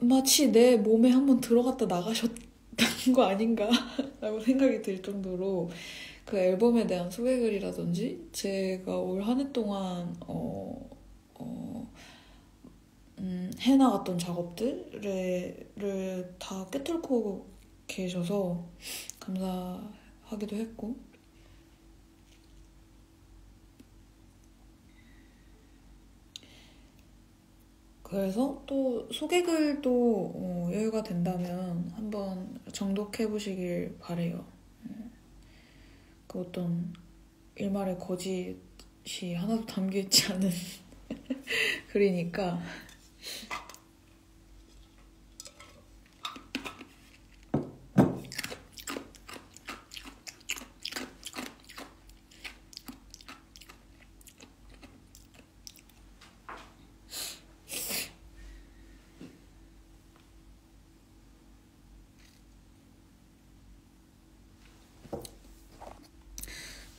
마치 내 몸에 한번 들어갔다 나가셨다는 거 아닌가 라고 생각이 들 정도로 그 앨범에 대한 소개글이라든지 제가 올 한 해 동안 해나갔던 작업들을 다 꿰뚫고 계셔서 감사하기도 했고 그래서 또 소개글도 여유가 된다면 한번 정독해보시길 바래요. 그 어떤 일말의 거짓이 하나도 담겨있지 않은 글이니까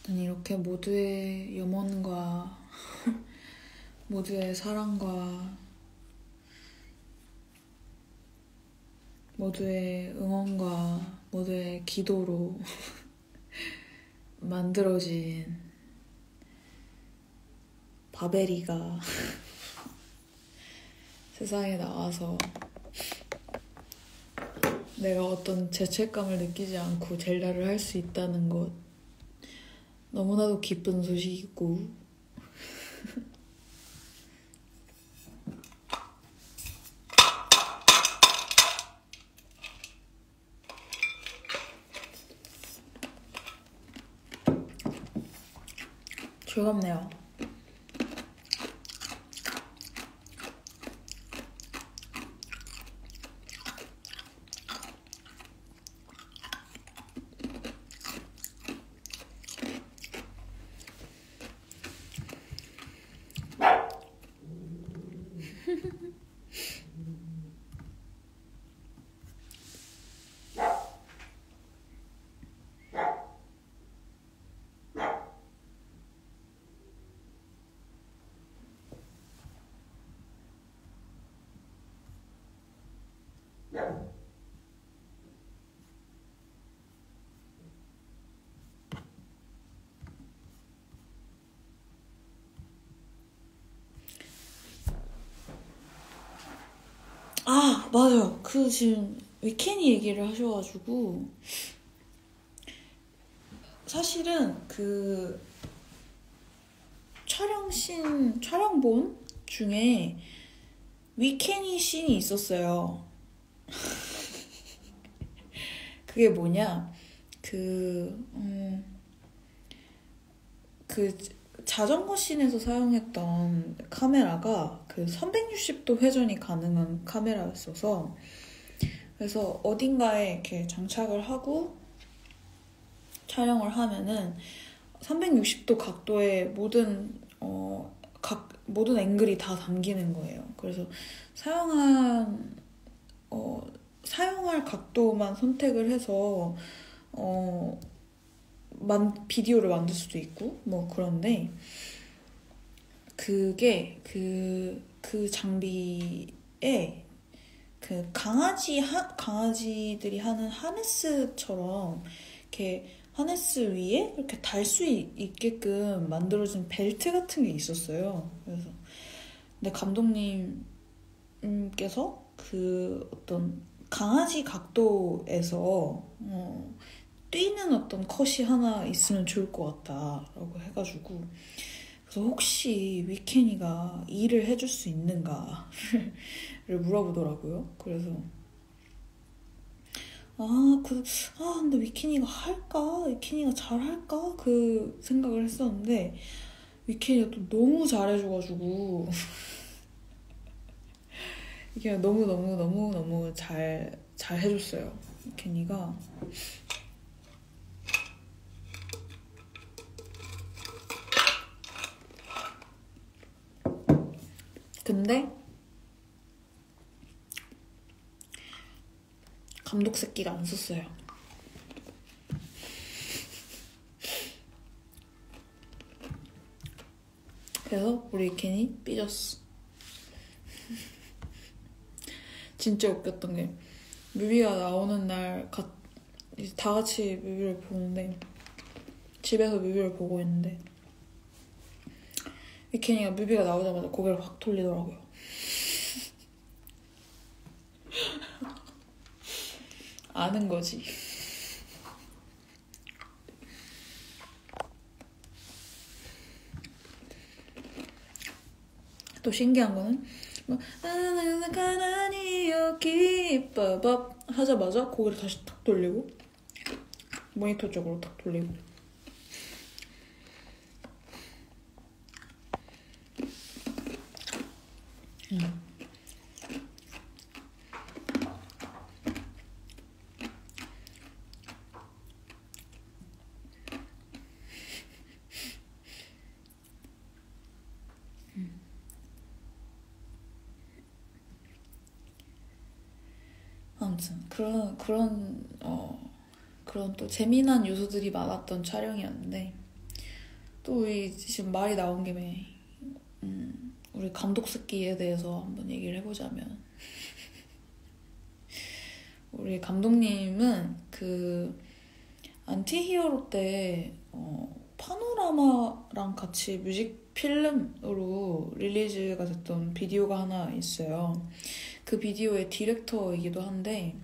이렇게 모두의 염원과 모두의 사랑과 모두의 응원과 모두의 기도로 만들어진 바베리가 세상에 나와서 내가 어떤 죄책감을 느끼지 않고 젤다를 할 수 있다는 것 너무나도 기쁜 소식이고 즐겁네요. 아, 맞아요. 그 지금 위켄이 얘기를 하셔가지고 사실은 그 촬영본 중에 위켄이 씬이 있었어요. 그게 뭐냐 그 자전거 씬에서 사용했던 카메라가 그 360도 회전이 가능한 카메라였어서 그래서 어딘가에 이렇게 장착을 하고 촬영을 하면은 360도 각도의 모든 앵글이 다 담기는 거예요. 그래서 사용할 각도만 선택을 해서 비디오를 만들 수도 있고 뭐 그런데 그게 그 장비에 그 강아지들이 하는 하네스처럼 이렇게 하네스 위에 이렇게 달 수 있게끔 만들어진 벨트 같은 게 있었어요. 그래서 근데 감독님께서 그 어떤 강아지 각도에서 뛰는 어떤 컷이 하나 있으면 좋을 것 같다라고 해가지고 그래서 혹시 위켄이가 일을 해줄 수 있는가를 물어보더라고요. 그래서 근데 위켄이가 할까? 위켄이가 잘할까? 그 생각을 했었는데 위켄이가 또 너무 잘해줘가지고 이게 너무 잘 해줬어요. 케니가 근데 감독 새끼가 안 썼어요. 그래서 우리 케니 삐졌어. 진짜 웃겼던 게 뮤비가 나오는 날 다 같이 뮤비를 보는데 집에서 뮤비를 보고 있는데 위켄이가 뮤비가 나오자마자 고개를 확 돌리더라고요. 아는 거지. 또 신기한 거는 가난이 여기 빠밥 하자마자 고개를 다시 탁 돌리고 모니터 쪽으로 탁 돌리고 아무튼 그런 또 재미난 요소들이 많았던 촬영이었는데 또 우리 지금 말이 나온 김에 우리 감독 스키에 대해서 한번 얘기를 해보자면 우리 감독님은 그 안티히어로 때 파노라마랑 같이 뮤직 필름으로 릴리즈가 됐던 비디오가 하나 있어요. 그 비디오의 디렉터이기도 한데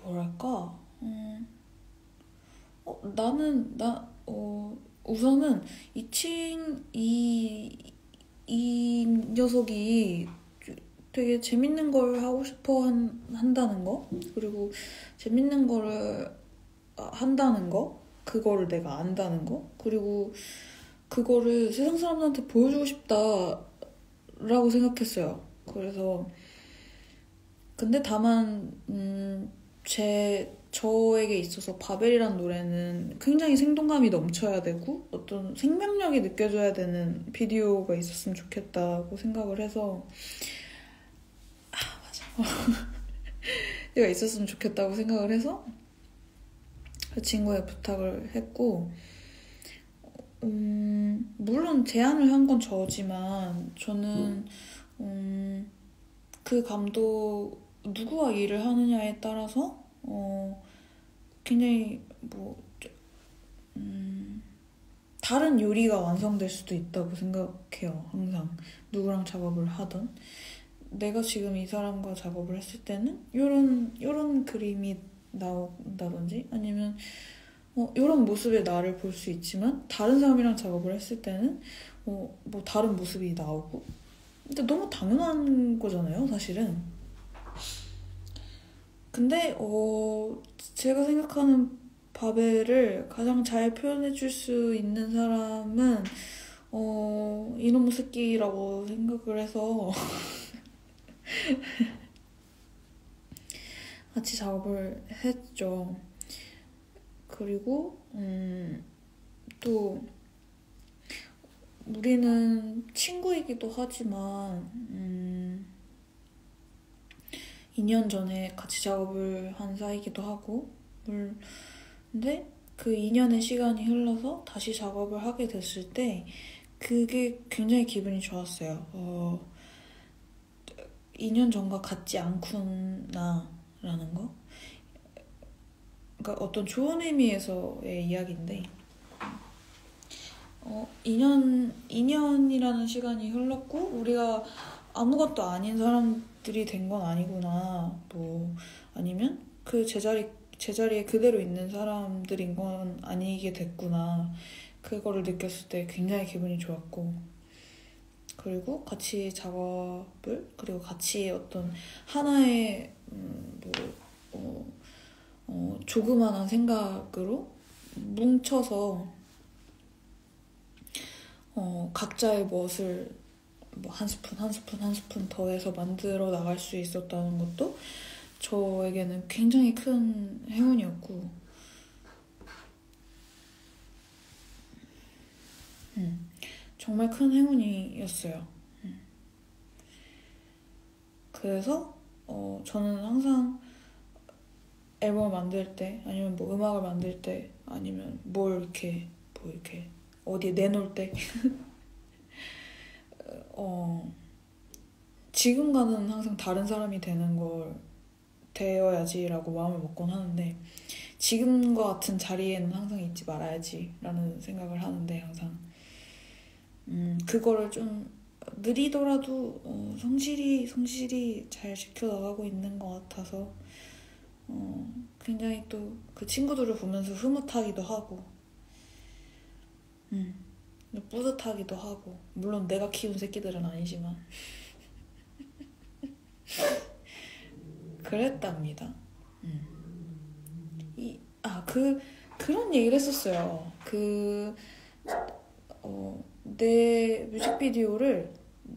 뭐랄까 우선은 이 녀석이 되게 재밌는 걸 하고 싶어 한다는 거, 그리고 재밌는 거를 한다는 거, 그거를 내가 안다는 거, 그리고 그거를 세상 사람들한테 보여주고 싶다라고 생각했어요. 그래서 근데 다만 저에게 있어서 바벨이란 노래는 굉장히 생동감이 넘쳐야 되고 어떤 생명력이 느껴져야 되는 비디오가 있었으면 좋겠다고 생각을 해서 맞아. 얘가 있었으면 좋겠다고 생각을 해서 그 친구의 부탁을 했고 물론 제안을 한 건 저지만 저는 그 감독 누구와 일을 하느냐에 따라서 굉장히 다른 요리가 완성될 수도 있다고 생각해요. 항상 누구랑 작업을 하던 내가 지금 이 사람과 작업을 했을 때는 요런 그림이 나온다든지 아니면 이런 모습의 나를 볼 수 있지만 다른 사람이랑 작업을 했을 때는 뭐 다른 모습이 나오고 근데 너무 당연한 거잖아요, 사실은. 근데 제가 생각하는 바벨을 가장 잘 표현해줄 수 있는 사람은 이놈의 새끼라고 생각을 해서 같이 작업을 했죠. 그리고 또 우리는 친구이기도 하지만 2년 전에 같이 작업을 한 사이기도 하고 근데 그 2년의 시간이 흘러서 다시 작업을 하게 됐을 때 그게 굉장히 기분이 좋았어요. 2년 전과 같지 않구나 라는 거. 그러니까 어떤 좋은 의미에서의 이야기인데 2년이라는 시간이 흘렀고 우리가 아무것도 아닌 사람들이 된 건 아니구나, 아니면 그 제자리에 그대로 있는 사람들인 건 아니게 됐구나, 그거를 느꼈을 때 굉장히 기분이 좋았고, 그리고 같이 작업을, 그리고 같이 어떤 하나의 조그만한 생각으로 뭉쳐서 각자의 멋을 뭐 한 스푼 한 스푼 한 스푼 더해서 만들어 나갈 수 있었다는 것도 저에게는 굉장히 큰 행운이었고, 정말 큰 행운이었어요. 그래서 저는 항상 앨범을 만들 때, 아니면 뭐 음악을 만들 때, 아니면 뭘 이렇게 뭐 이렇게 어디에 내놓을 때 지금과는 항상 다른 사람이 되어야지라고 마음을 먹곤 하는데, 지금과 같은 자리에는 항상 있지 말아야지라는 생각을 하는데, 항상 그거를 좀 느리더라도 성실히 잘 지켜나가고 있는 것 같아서 굉장히 또 그 친구들을 보면서 흐뭇하기도 하고, 뿌듯하기도 하고, 물론 내가 키운 새끼들은 아니지만 그랬답니다. 그런 얘기를 했었어요. 내 뮤직비디오를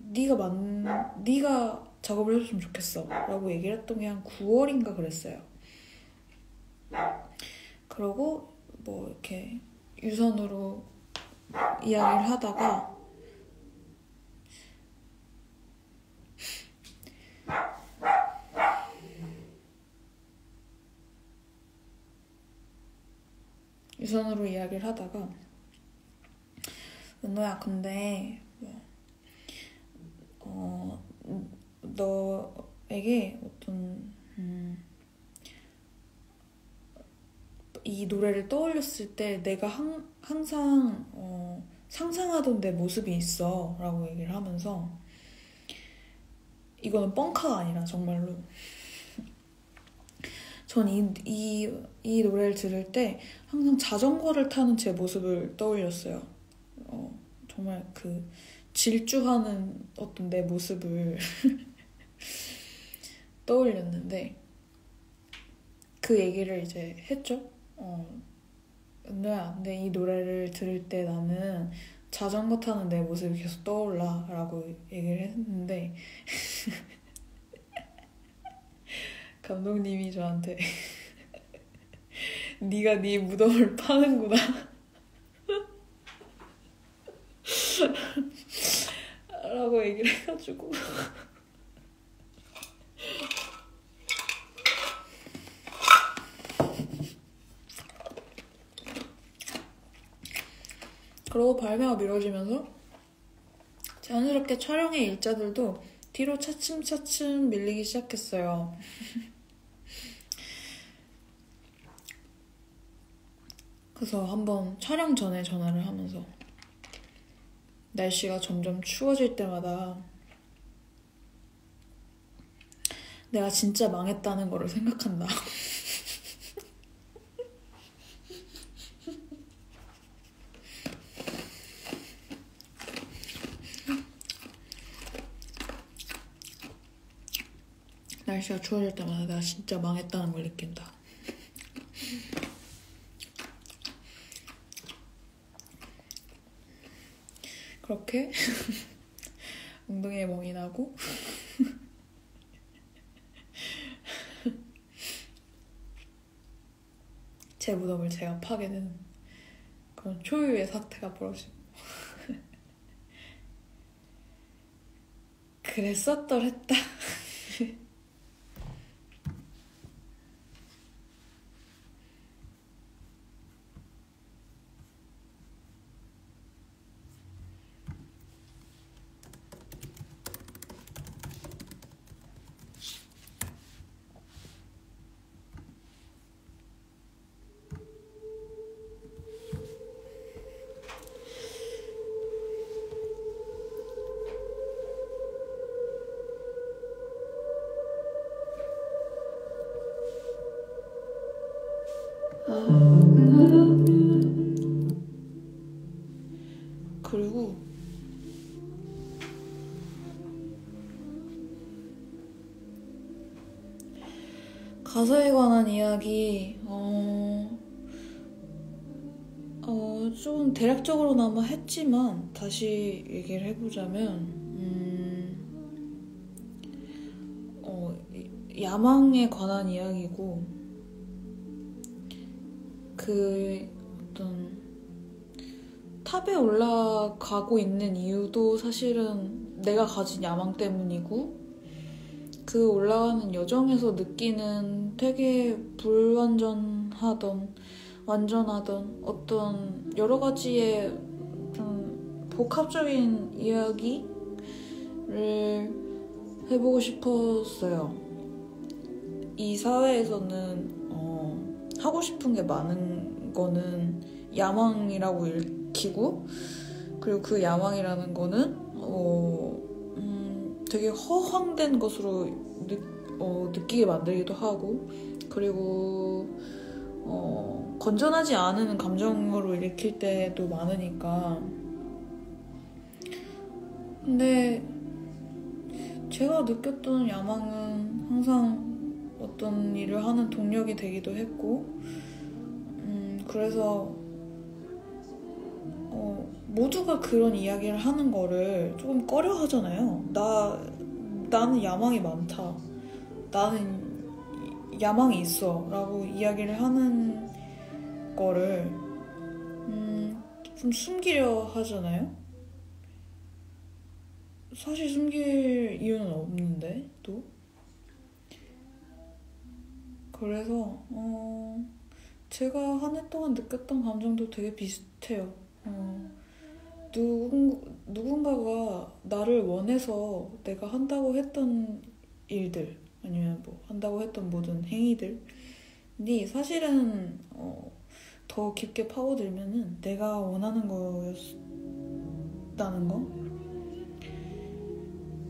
네가 작업을 해줬으면 좋겠어 라고 얘기를 했던 게 한 9월인가 그랬어요. 그러고 뭐 이렇게 유선으로 이야기를 하다가 은호야, 근데 너에게 어떤 이 노래를 떠올렸을 때 내가 항상 상상하던 내 모습이 있어 라고 얘기를 하면서, 이거는 뻥카가 아니라 정말로 전 이 노래를 들을 때 항상 자전거를 타는 제 모습을 떠올렸어요. 정말 그 질주하는 어떤 내 모습을 떠올렸는데, 그 얘기를 이제 했죠. 은호야, 근데 이 노래를 들을 때 나는 자전거 타는 내 모습이 계속 떠올라 라고 얘기를 했는데 감독님이 저한테 네가 네 무덤을 파는구나 라고 얘기를 해가지고 그러고 발매가 미뤄지면서 자연스럽게 촬영의 일자들도 뒤로 차츰차츰 밀리기 시작했어요. 그래서 한번 촬영 전에 전화를 하면서 날씨가 점점 추워질 때마다 내가 진짜 망했다는 거를 생각한다. 날씨가 추워질 때마다 내가 진짜 망했다는 걸 느낀다. 그렇게 엉덩이에 멍이 나고 제 무덤을 제가 파게 되는 그런 초유의 사태가 벌어지고 그랬었더랬다. 그리고 가사에 관한 이야기 좀 대략적으로나마 했지만 다시 얘기를 해보자면 야망에 관한 이야기고, 그 어떤 탑에 올라가고 있는 이유도 사실은 내가 가진 야망 때문이고, 그 올라가는 여정에서 느끼는 되게 완전하던 어떤 여러 가지의 좀 복합적인 이야기를 해보고 싶었어요. 이 사회에서는 하고 싶은 게 많은 거는 야망이라고 읽히고, 그리고 그 야망이라는 거는 되게 허황된 것으로 느끼게 만들기도 하고, 그리고 건전하지 않은 감정으로 읽힐 때도 많으니까. 근데 제가 느꼈던 야망은 항상 어떤 일을 하는 동력이 되기도 했고, 그래서 모두가 그런 이야기를 하는 거를 조금 꺼려 하잖아요. 나는 야망이 많다, 나는 야망이 있어 라고 이야기를 하는 거를 좀 숨기려 하잖아요. 사실 숨길 이유는 없는데 또. 그래서 제가 한 해 동안 느꼈던 감정도 되게 비슷해요. 누군가가 나를 원해서 내가 한다고 했던 일들, 아니면 뭐 한다고 했던 모든 행위들이 사실은 더 깊게 파고들면은 내가 원하는 거였다는 거.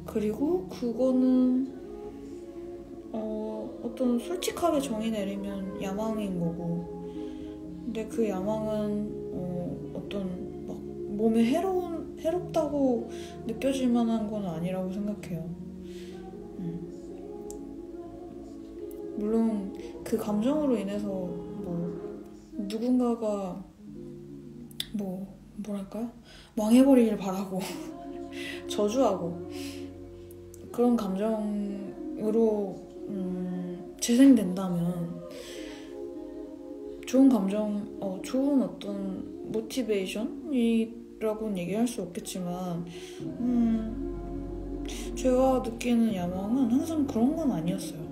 그리고 그거는 어떤 솔직하게 정의 내리면 야망인 거고, 근데 그 야망은 어떤 막 몸에 해롭다고 느껴질 만한 건 아니라고 생각해요. 물론 그 감정으로 인해서 뭐 누군가가 뭐랄까요? 망해버리길 바라고 저주하고 그런 감정으로 재생된다면 좋은 감정, 좋은 어떤 모티베이션이라고는 얘기할 수 없겠지만, 제가 느끼는 야망은 항상 그런 건 아니었어요.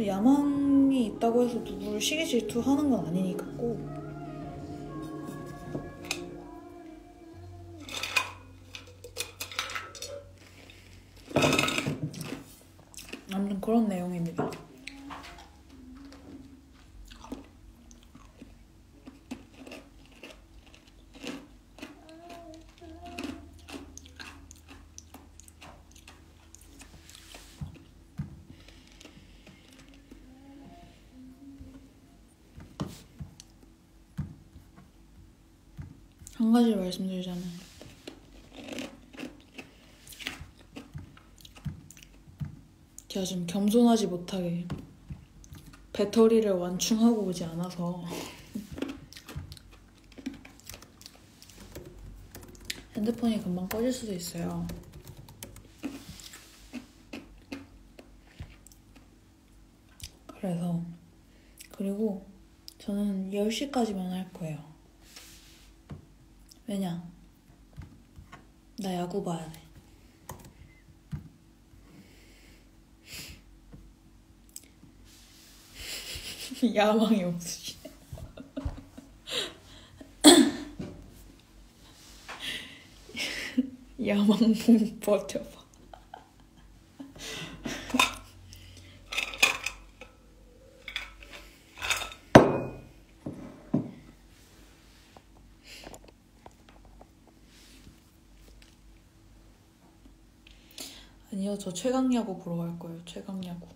야망이 있다고 해서 누구를 시기 질투하는 건 아니니까 꼭. 아무튼 그런 내용입니다. 한 가지 말씀드리자면, 제가 지금 겸손하지 못하게 배터리를 완충하고 오지 않아서 핸드폰이 금방 꺼질 수도 있어요. 그리고 저는 10시까지만 할 거예요. 왜냐? 나 야구 봐야 돼. 야망이 없으시. 야망 버텨봐. 아니요, 저 최강야구 보러 갈 거예요. 최강야구.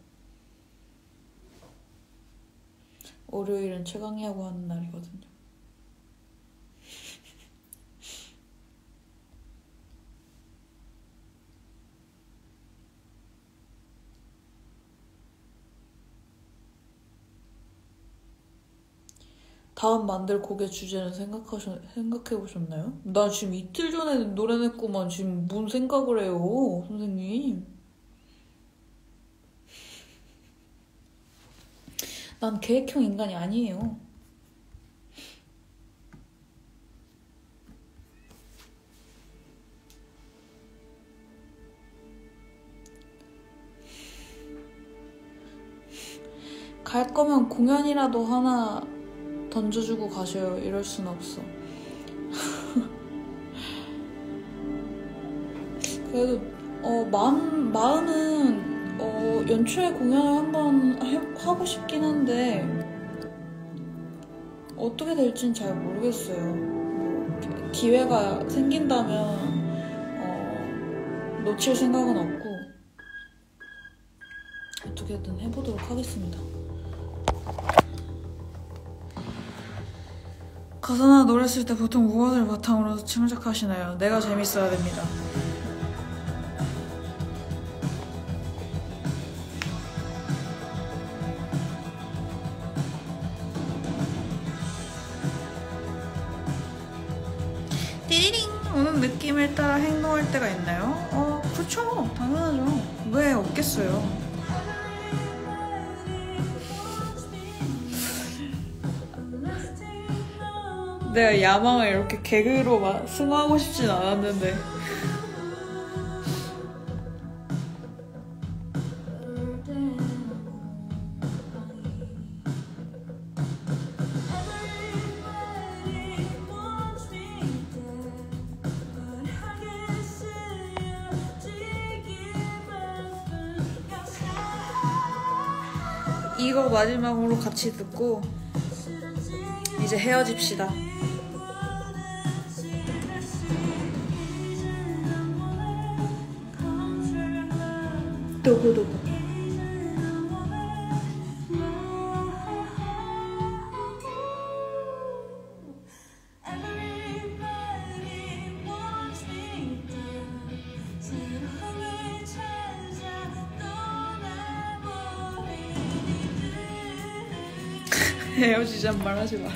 월요일은 최강야구 하는 날이거든요. 다음 만들 곡의 주제는 생각해보셨나요? 나 지금 이틀 전에 노래 냈구만. 지금 뭔 생각을 해요, 선생님. 난 계획형 인간이 아니에요. 갈 거면 공연이라도 하나 던져주고 가셔요. 이럴 순 없어. 그래도 마음은 연초에 공연을 한번 하고 싶긴 한데 어떻게 될진 잘 모르겠어요. 뭐, 기회가 생긴다면 놓칠 생각은 없고 어떻게든 해보도록 하겠습니다. 가사나 노래 쓸 때 보통 무엇을 바탕으로 창작하시나요? 내가 재밌어야 됩니다. 띠리링 오는 느낌을 따라 행동할 때가 있나요? 그쵸. 당연하죠. 왜 없겠어요. 내가 야망을 이렇게 개그로 막 승화하고 싶진 않았는데 이거 마지막으로 같이 듣고 이제 헤어집시다. 도구도구. 헤어지잔 말하지 마.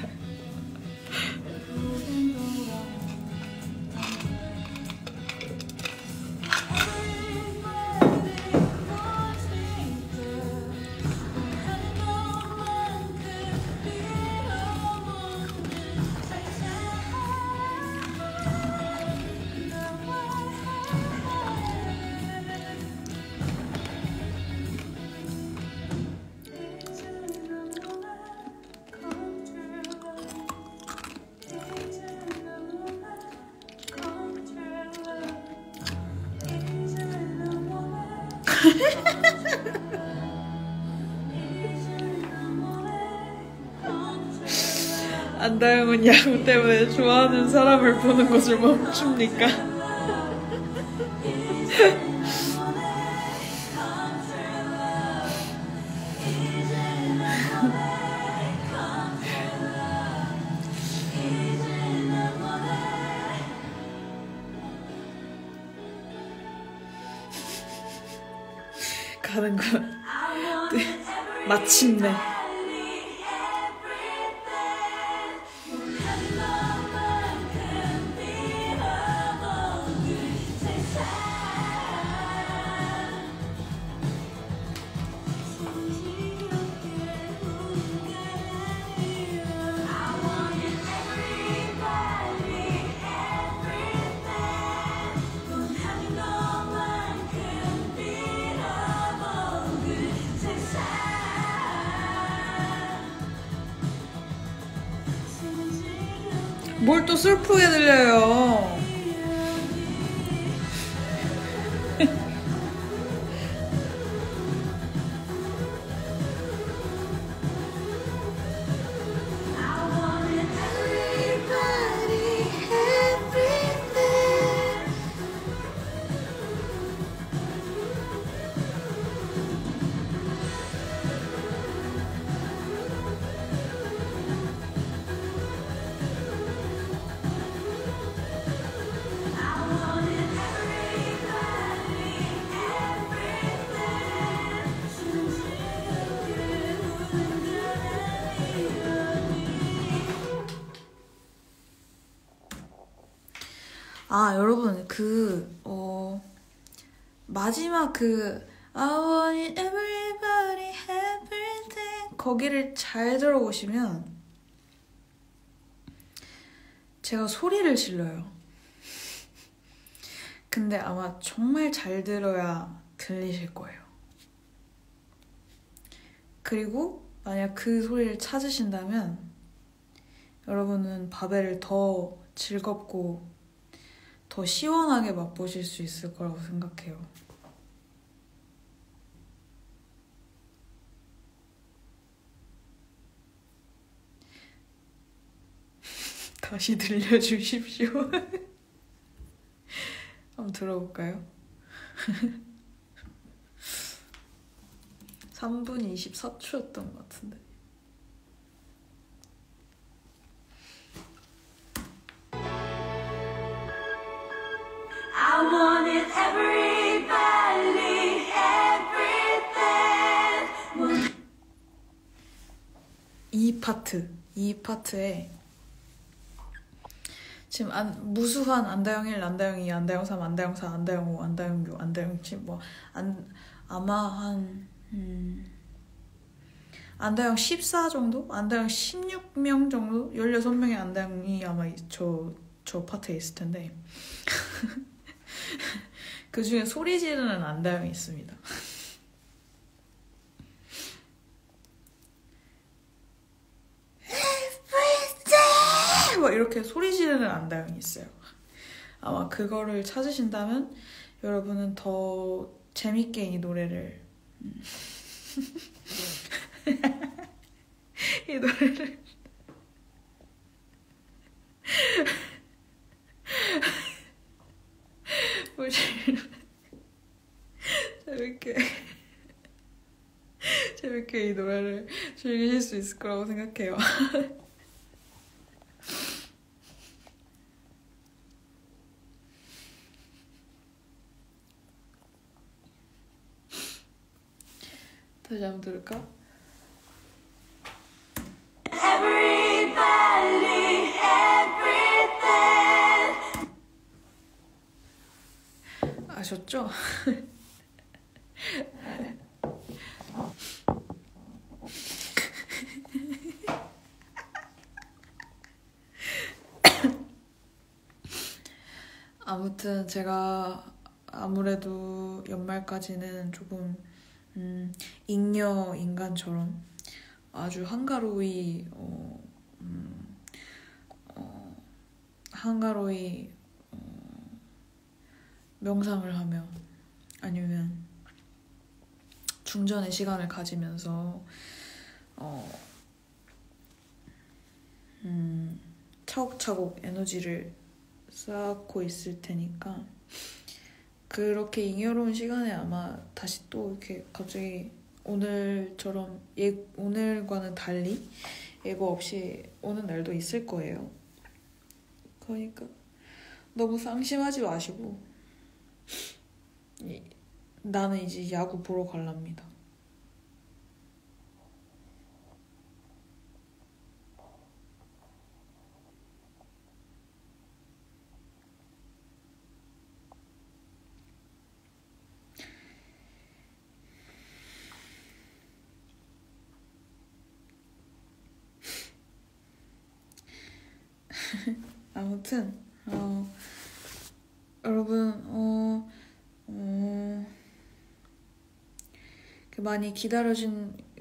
안다영은 야구 때문에 좋아하는 사람을 보는 것을 멈춥니까? 가는구나. 마침내. 뭘 또 슬프게 들려요. 아, 여러분, 마지막 I want it everybody, everything 거기를 잘 들어보시면 제가 소리를 질러요. 근데 아마 정말 잘 들어야 들리실 거예요. 그리고 만약 그 소리를 찾으신다면 여러분은 바벨을 더 즐겁고 더 시원하게 맛보실 수 있을 거라고 생각해요. 다시 들려주십시오. 한번 들어볼까요? 3분 24초였던 것 같은데. I wanted everybody, everything. 이 파트에 지금 무수한 안다영 1, 안다영 2, 안다영 3, 안다영 4, 안다영 5, 안다영 6, 안다영 7 아마 한 안다영 14 정도? 안다영 16명 정도? 16명의 안다영이 아마 저 파트에 있을 텐데 그 중에 소리 지르는 안다영이 있습니다. 막 이렇게 소리 지르는 안다영이 있어요. 아마 그거를 찾으신다면 여러분은 더 재밌게 이 노래를 이 노래를 재밌게 이 노래를 즐기실 수 있을 거라고 생각해요. 다시 한번 들을까? Everybody, everything. 아셨죠? 아무튼 제가 아무래도 연말까지는 조금 잉여 인간처럼 아주 한가로이 명상을 하며 아니면 중전의 시간을 가지면서 차곡차곡 에너지를 쌓고 있을 테니까 그렇게 잉여로운 시간에 아마 다시 또 이렇게 갑자기 오늘처럼 오늘과는 달리 예고 없이 오는 날도 있을 거예요. 그러니까 너무 상심하지 마시고 나는 이제 야구 보러 갈랍니다. 아무튼 여러분 많이 기다리고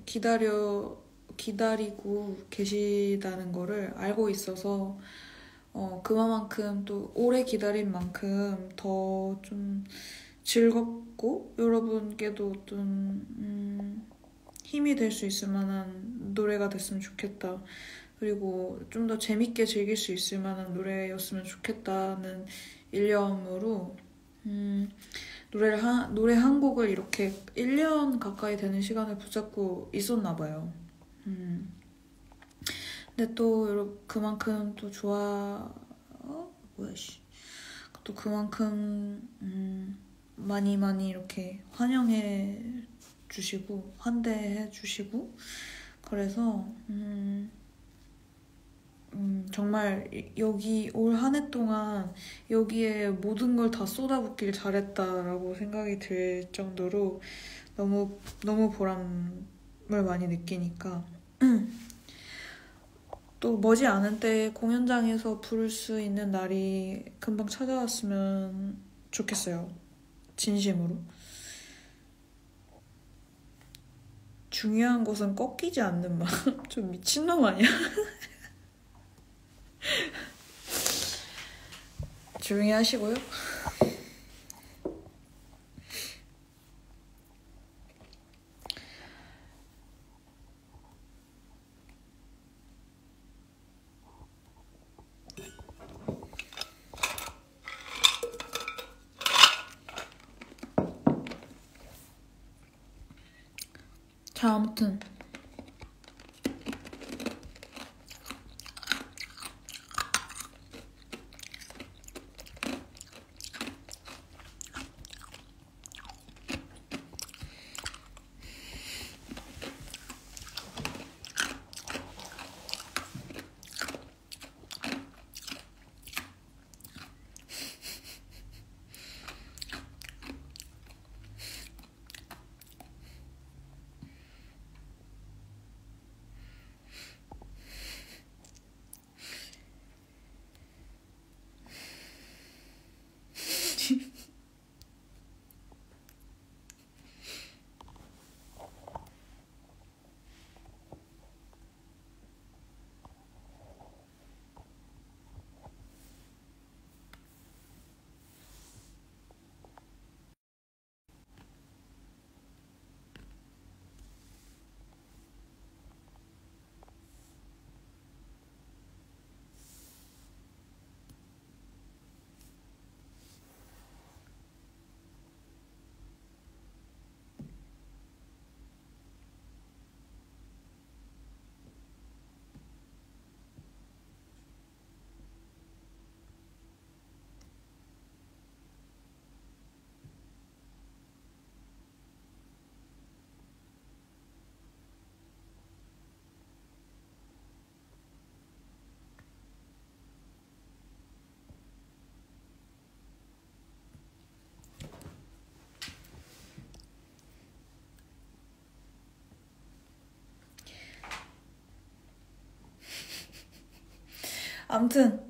계시다는 거를 알고 있어서 그만큼 또 오래 기다린 만큼 더 좀 즐겁고 여러분께도 어떤 힘이 될 수 있을 만한 노래가 됐으면 좋겠다. 그리고 좀 더 재밌게 즐길 수 있을 만한 노래였으면 좋겠다는 일념으로 노래 한 곡을 이렇게 1년 가까이 되는 시간을 붙잡고 있었나 봐요. 근데 또 그만큼 또 또 그만큼 많이 이렇게 환영해 주시고 환대해 주시고 그래서 정말 여기 올 한 해 동안 여기에 모든 걸 다 쏟아붓길 잘했다라고 생각이 들 정도로 너무 많이 느끼니까 또 머지않은 때 공연장에서 부를 수 있는 날이 금방 찾아왔으면 좋겠어요. 진심으로. 중요한 것은 꺾이지 않는 마음. 좀 미친놈 아니야? 조용히 하시고요. 자, 아무튼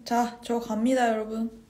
자, 저 갑니다, 여러분.